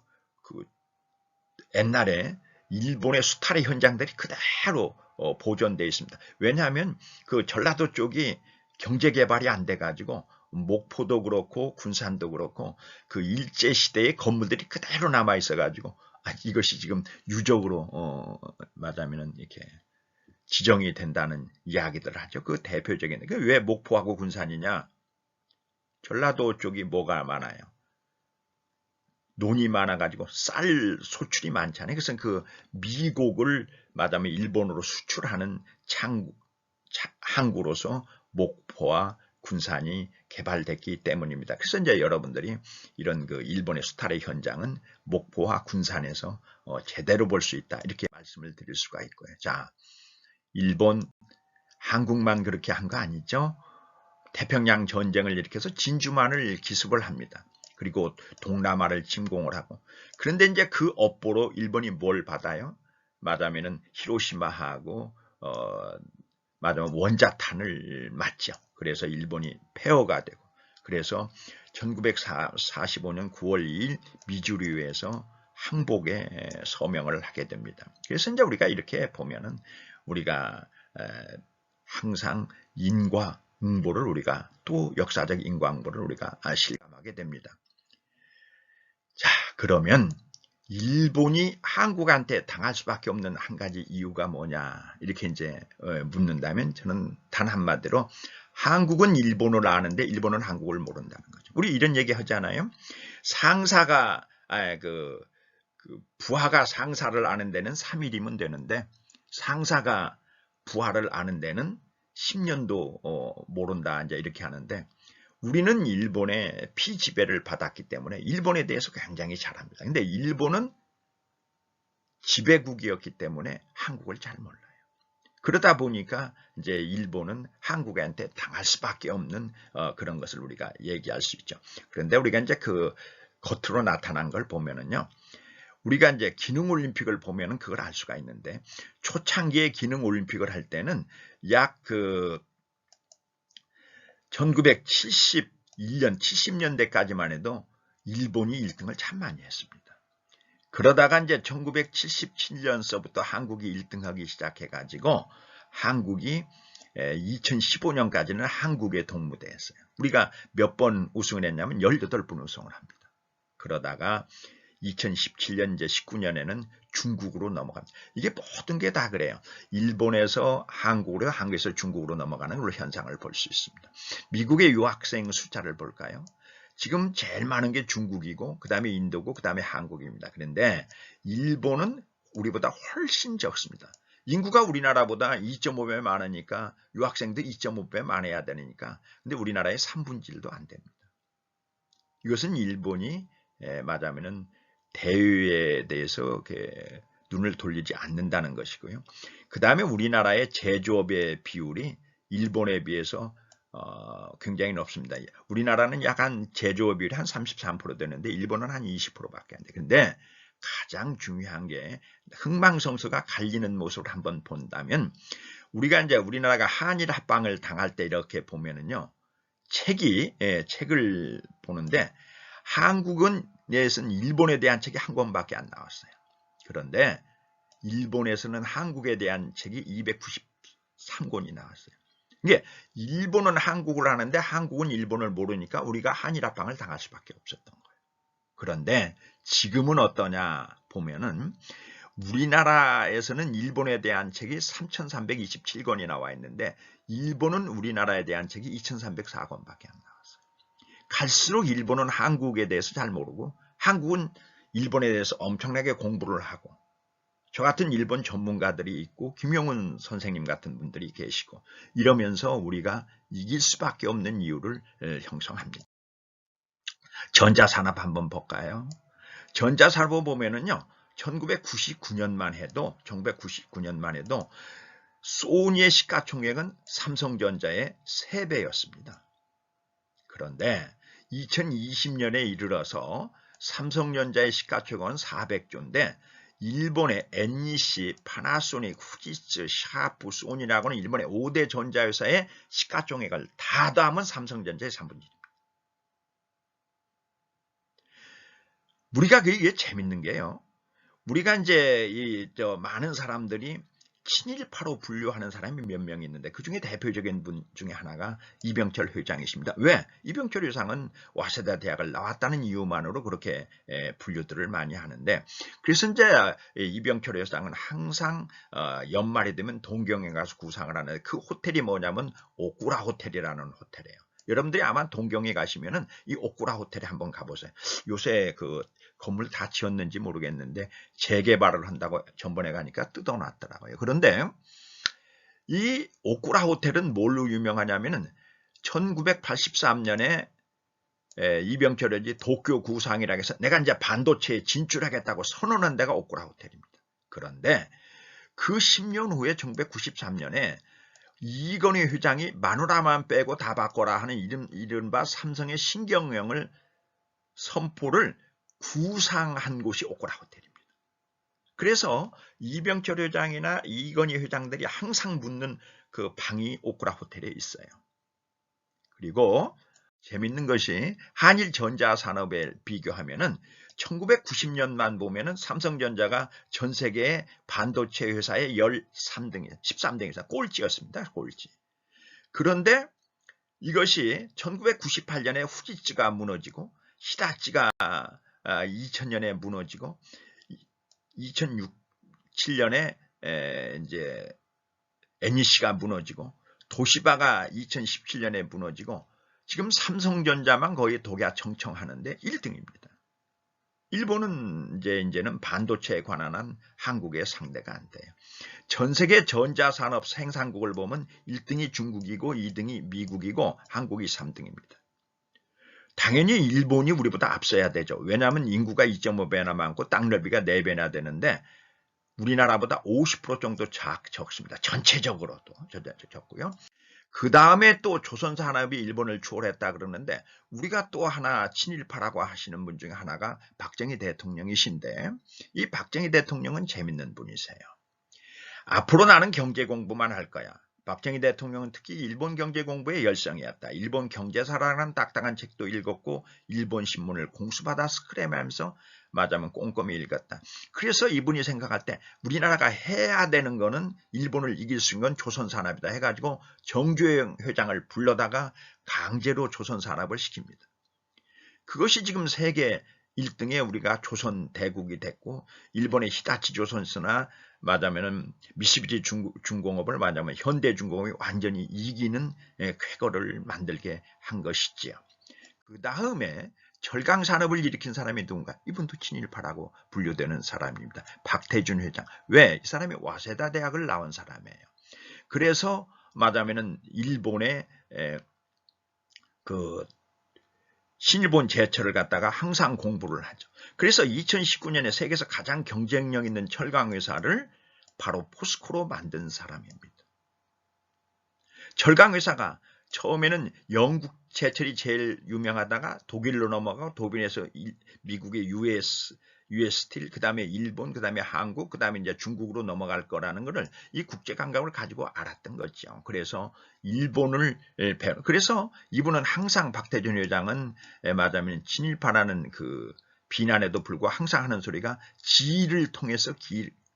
옛날에 일본의 수탈의 현장들이 그대로 보존되어 있습니다. 왜냐하면 그 전라도 쪽이 경제 개발이 안 돼 가지고 목포도 그렇고 군산도 그렇고 그 일제 시대의 건물들이 그대로 남아 있어 가지고 이것이 지금 유적으로 말하자면 이렇게 지정이 된다는 이야기들을 하죠. 그 대표적인 왜 목포하고 군산이냐? 전라도 쪽이 뭐가 많아요? 논이 많아가지고 쌀 소출이 많잖아요. 그래서 그 미곡을 말하자면 일본으로 수출하는 항구로서 목포와 군산이 개발됐기 때문입니다. 그래서 이제 여러분들이 이런 그 일본의 수탈의 현장은 목포와 군산에서 제대로 볼 수 있다. 이렇게 말씀을 드릴 수가 있고요. 자, 일본, 한국만 그렇게 한 거 아니죠? 태평양 전쟁을 일으켜서 진주만을 기습을 합니다. 그리고 동남아를 침공을 하고. 그런데 이제 그 업보로 일본이 뭘 받아요? 말하면은 히로시마하고 말하면 원자탄을 맞죠. 그래서 일본이 폐허가 되고. 그래서 1945년 9월 2일 미주리에서 항복에 서명을 하게 됩니다. 그래서 이제 우리가 이렇게 보면은 우리가 항상 인과 응보를 우리가 또 역사적 인과 응보를 우리가 실감하게 됩니다. 자, 그러면 일본이 한국한테 당할 수밖에 없는 한 가지 이유가 뭐냐 이렇게 이제 묻는다면 저는 단 한마디로 한국은 일본을 아는데 일본은 한국을 모른다는 거죠. 우리 이런 얘기 하잖아요. 상사가 부하가 상사를 아는 데는 3일이면 되는데 상사가 부하를 아는 데는 10년도 모른다 이제 이렇게 하는데 우리는 일본의 피지배를 받았기 때문에 일본에 대해서 굉장히 잘합니다. 근데 일본은 지배국이었기 때문에 한국을 잘 몰라요. 그러다 보니까 이제 일본은 한국한테 당할 수밖에 없는 그런 것을 우리가 얘기할 수 있죠. 그런데 우리가 이제 그 겉으로 나타난 걸 보면은요. 우리가 이제 기능올림픽을 보면은 그걸 알 수가 있는데 초창기에 기능올림픽을 할 때는 약 1971년, 70년대까지만 해도 일본이 1등을 참 많이 했습니다. 그러다가 이제 1977년서부터 한국이 1등하기 시작해가지고 한국이 2015년까지는 한국의 동무대였어요. 우리가 몇 번 우승을 했냐면 18번 우승을 합니다. 그러다가 2017년 이제 19년에는 중국으로 넘어갑니다. 이게 모든 게 다 그래요. 일본에서 한국으로, 한국에서 중국으로 넘어가는 그런 현상을 볼 수 있습니다. 미국의 유학생 숫자를 볼까요? 지금 제일 많은 게 중국이고 그 다음에 인도고 그 다음에 한국입니다. 그런데 일본은 우리보다 훨씬 적습니다. 인구가 우리나라보다 2.5배 많으니까 유학생도 2.5배 많아야 되니까 근데 우리나라의 3분의 1도 안 됩니다. 이것은 일본이 말하면은 대외에 대해서 눈을 돌리지 않는다는 것이고요. 그 다음에 우리나라의 제조업의 비율이 일본에 비해서 굉장히 높습니다. 우리나라는 약 한 제조업 비율이 한 33% 되는데 일본은 한 20%밖에 안 돼요. 근데 가장 중요한 게 흥망성쇠가 갈리는 모습을 한번 본다면 우리가 이제 우리나라가 한일 합방을 당할 때 이렇게 보면은요. 책을 보는데 한국은 내에서는 일본에 대한 책이 한 권밖에 안 나왔어요. 그런데 일본에서는 한국에 대한 책이 293권이 나왔어요. 이게 일본은 한국을 하는데 한국은 일본을 모르니까 우리가 한일합방을 당할 수밖에 없었던 거예요. 그런데 지금은 어떠냐 보면은 우리나라에서는 일본에 대한 책이 3,327권이 나와 있는데 일본은 우리나라에 대한 책이 2,304권밖에 안 나왔어요. 갈수록 일본은 한국에 대해서 잘 모르고 한국은 일본에 대해서 엄청나게 공부를 하고 저 같은 일본 전문가들이 있고 김용훈 선생님 같은 분들이 계시고 이러면서 우리가 이길 수밖에 없는 이유를 형성합니다. 전자산업 한번 볼까요? 전자산업 보면은요. 1999년만 해도 소니의 시가총액은 삼성전자의 3배였습니다. 그런데 2020년에 이르러서 삼성전자의 시가총액은 400조인데 일본의 NEC, 파나소닉, 후지츠, 샤프, 소니라고는 일본의 5대 전자회사의 시가총액을 다 더하면 삼성전자의 3분의 1입니다. 우리가 그게 재밌는 게요. 우리가 이제 많은 사람들이 친일파로 분류하는 사람이 몇 명 있는데 그 중에 대표적인 분 중에 하나가 이병철 회장이십니다. 왜? 이병철 회장은 와세다 대학을 나왔다는 이유만으로 그렇게 분류들을 많이 하는데 그래서 이제 이병철 회장은 항상 연말이 되면 동경에 가서 구상을 하는데 그 호텔이 뭐냐면 오쿠라 호텔이라는 호텔이에요. 여러분들이 아마 동경에 가시면은 이 오쿠라 호텔에 한번 가보세요. 요새 그 건물 다 지었는지 모르겠는데 재개발을 한다고 전번에 가니까 뜯어놨더라고요. 그런데 이 오쿠라 호텔은 뭘로 유명하냐면은 1983년에 이병철 회장이 도쿄 구상이라고 해서 내가 이제 반도체에 진출하겠다고 선언한 데가 오쿠라 호텔입니다. 그런데 그 10년 후에 1993년에 이건희 회장이 마누라만 빼고 다 바꿔라 하는 이른바 삼성의 신경영을 선포를 구상한 곳이 오쿠라 호텔입니다. 그래서 이병철 회장이나 이건희 회장들이 항상 묻는 그 방이 오쿠라 호텔에 있어요. 그리고 재밌는 것이 한일 전자산업에 비교하면은 1990년만 보면은 삼성전자가 전 세계 반도체 회사의 13등, 13등에서 꼴찌였습니다. 꼴찌. 그런데 이것이 1998년에 후지츠가 무너지고 히다치가 2000년에 무너지고 2007년에 이제 NEC가 무너지고 도시바가 2017년에 무너지고 지금 삼성전자만 거의 독야청청하는데 1등입니다. 일본은 이제는 반도체에 관한 한 한국의 상대가 안 돼요. 전 세계 전자산업 생산국을 보면 1등이 중국이고 2등이 미국이고 한국이 3등입니다. 당연히 일본이 우리보다 앞서야 되죠. 왜냐하면 인구가 2.5배나 많고 땅 넓이가 4배나 되는데 우리나라보다 50% 정도 적습니다. 전체적으로도 적고요. 그 다음에 또 조선산업이 일본을 추월했다 그러는데 우리가 또 하나 친일파라고 하시는 분 중에 하나가 박정희 대통령이신데 이 박정희 대통령은 재밌는 분이세요. 앞으로 나는 경제 공부만 할 거야. 박정희 대통령은 특히 일본 경제 공부에 열성이었다. 일본 경제사라는 딱딱한 책도 읽었고 일본 신문을 공수받아 스크랩하면서 맞으면 꼼꼼히 읽었다. 그래서 이분이 생각할 때 우리나라가 해야 되는 거는 일본을 이길 수 있는 건 조선산업이다 해가지고 정주영 회장을 불러다가 강제로 조선산업을 시킵니다. 그것이 지금 세계 1등에 우리가 조선 대국이 됐고 일본의 히다치 조선스나 맞으면은 미쓰비시 중공업을 맞으면 현대중공업이 완전히 이기는 쾌거를 만들게 한 것이지요. 그 다음에 철강산업을 일으킨 사람이 누군가? 이분도 친일파라고 분류되는 사람입니다. 박태준 회장. 왜? 이 사람이 와세다 대학을 나온 사람이에요. 그래서 맞으면은 일본의 그 신일본 제철을 갖다가 항상 공부를 하죠. 그래서 2019년에 세계에서 가장 경쟁력 있는 철강회사를 바로 포스코로 만든 사람입니다. 철강회사가 처음에는 영국 제철이 제일 유명하다가 독일로 넘어가고 독일에서 미국의 US 스틸, 그 다음에 일본, 그 다음에 한국, 그 다음에 이제 중국으로 넘어갈 거라는 것을 이 국제 감각을 가지고 알았던 거죠. 그래서 일본을 그래서 이분은 항상 박태준 회장은 말하자면 친일파라는 그 비난에도 불구하고 항상 하는 소리가 지를 통해서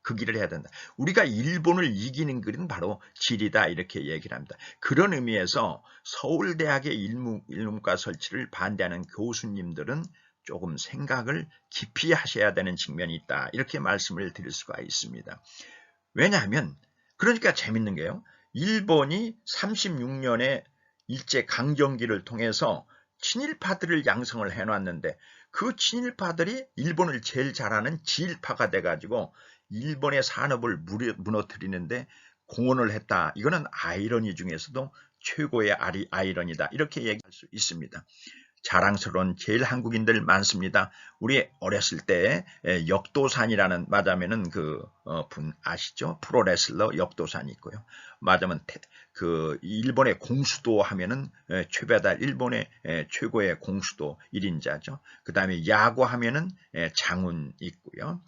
그 길을 해야 된다. 우리가 일본을 이기는 길은 바로 지리다 이렇게 얘기를 합니다. 그런 의미에서 서울대학의 일문과 설치를 반대하는 교수님들은 조금 생각을 깊이 하셔야 되는 측면이 있다. 이렇게 말씀을 드릴 수가 있습니다. 왜냐하면 그러니까 재밌는 게요. 일본이 36년에 일제강점기를 통해서 친일파들을 양성을 해놨는데 그 친일파들이 일본을 제일 잘하는 지일파가 돼가지고 일본의 산업을 무너뜨리는데 공헌을 했다. 이거는 아이러니 중에서도 최고의 아이러니다. 이렇게 얘기할 수 있습니다. 자랑스러운 제일 한국인들 많습니다. 우리 어렸을 때 역도산이라는 맞으면은 분 아시죠? 프로레슬러 역도산이 있고요. 맞으면 그 일본의 공수도 하면은 최배달 일본의 최고의 공수도 1인자죠. 그 다음에 야구 하면은 장훈 있고요.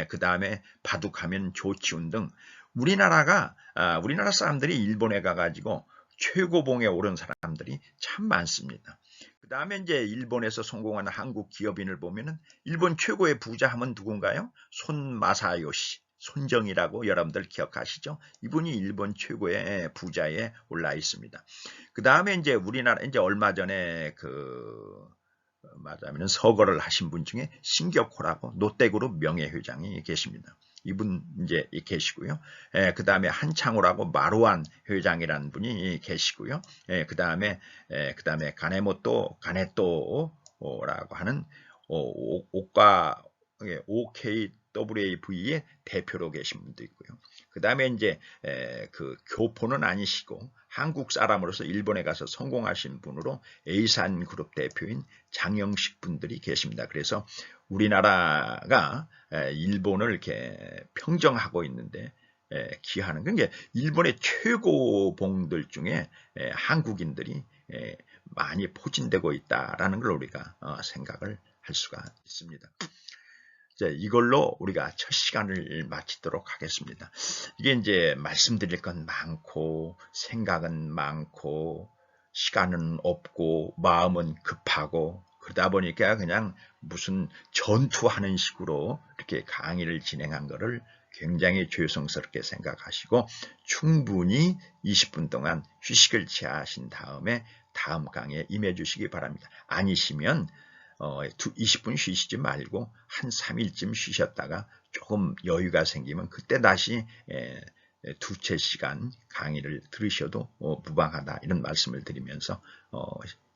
그 다음에 바둑하면 조치훈 등 우리나라 사람들이 일본에 가가지고 최고봉에 오른 사람들이 참 많습니다. 그 다음에 이제 일본에서 성공한 한국 기업인을 보면은 일본 최고의 부자 하면 누군가요? 손마사요시, 손정이라고 여러분들 기억하시죠? 이분이 일본 최고의 부자에 올라 있습니다. 그 다음에 이제 우리나라 이제 얼마 전에 맞아면 서거를 하신 분 중에 신격호라고 롯데그룹 명예회장이 계십니다. 이분 이제 계시고요. 그 다음에 한창호라고 마루안 회장이라는 분이 계시고요. 그 다음에 가네토라고 하는 OK WAV의 대표로 계신 분도 있고요. 그 다음에 이제 그 교포는 아니시고 한국 사람으로서 일본에 가서 성공하신 분으로 에이산 그룹 대표인 장영식 분들이 계십니다. 그래서 우리나라가 일본을 이렇게 평정하고 있는데 기하는 게 일본의 최고봉들 중에 한국인들이 많이 포진되고 있다라는 걸 우리가 생각을 할 수가 있습니다. 이걸로 우리가 첫 시간을 마치도록 하겠습니다. 이게 이제 말씀드릴 건 많고 생각은 많고 시간은 없고 마음은 급하고 그러다 보니까 그냥 무슨 전투하는 식으로 이렇게 강의를 진행한 거를 굉장히 죄송스럽게 생각하시고 충분히 20분 동안 휴식을 취하신 다음에 다음 강의에 임해 주시기 바랍니다. 아니시면 20분 쉬시지 말고 한 3일쯤 쉬셨다가 조금 여유가 생기면 그때 다시 두째 시간 강의를 들으셔도 무방하다 이런 말씀을 드리면서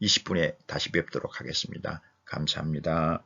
20분에 다시 뵙도록 하겠습니다. 감사합니다.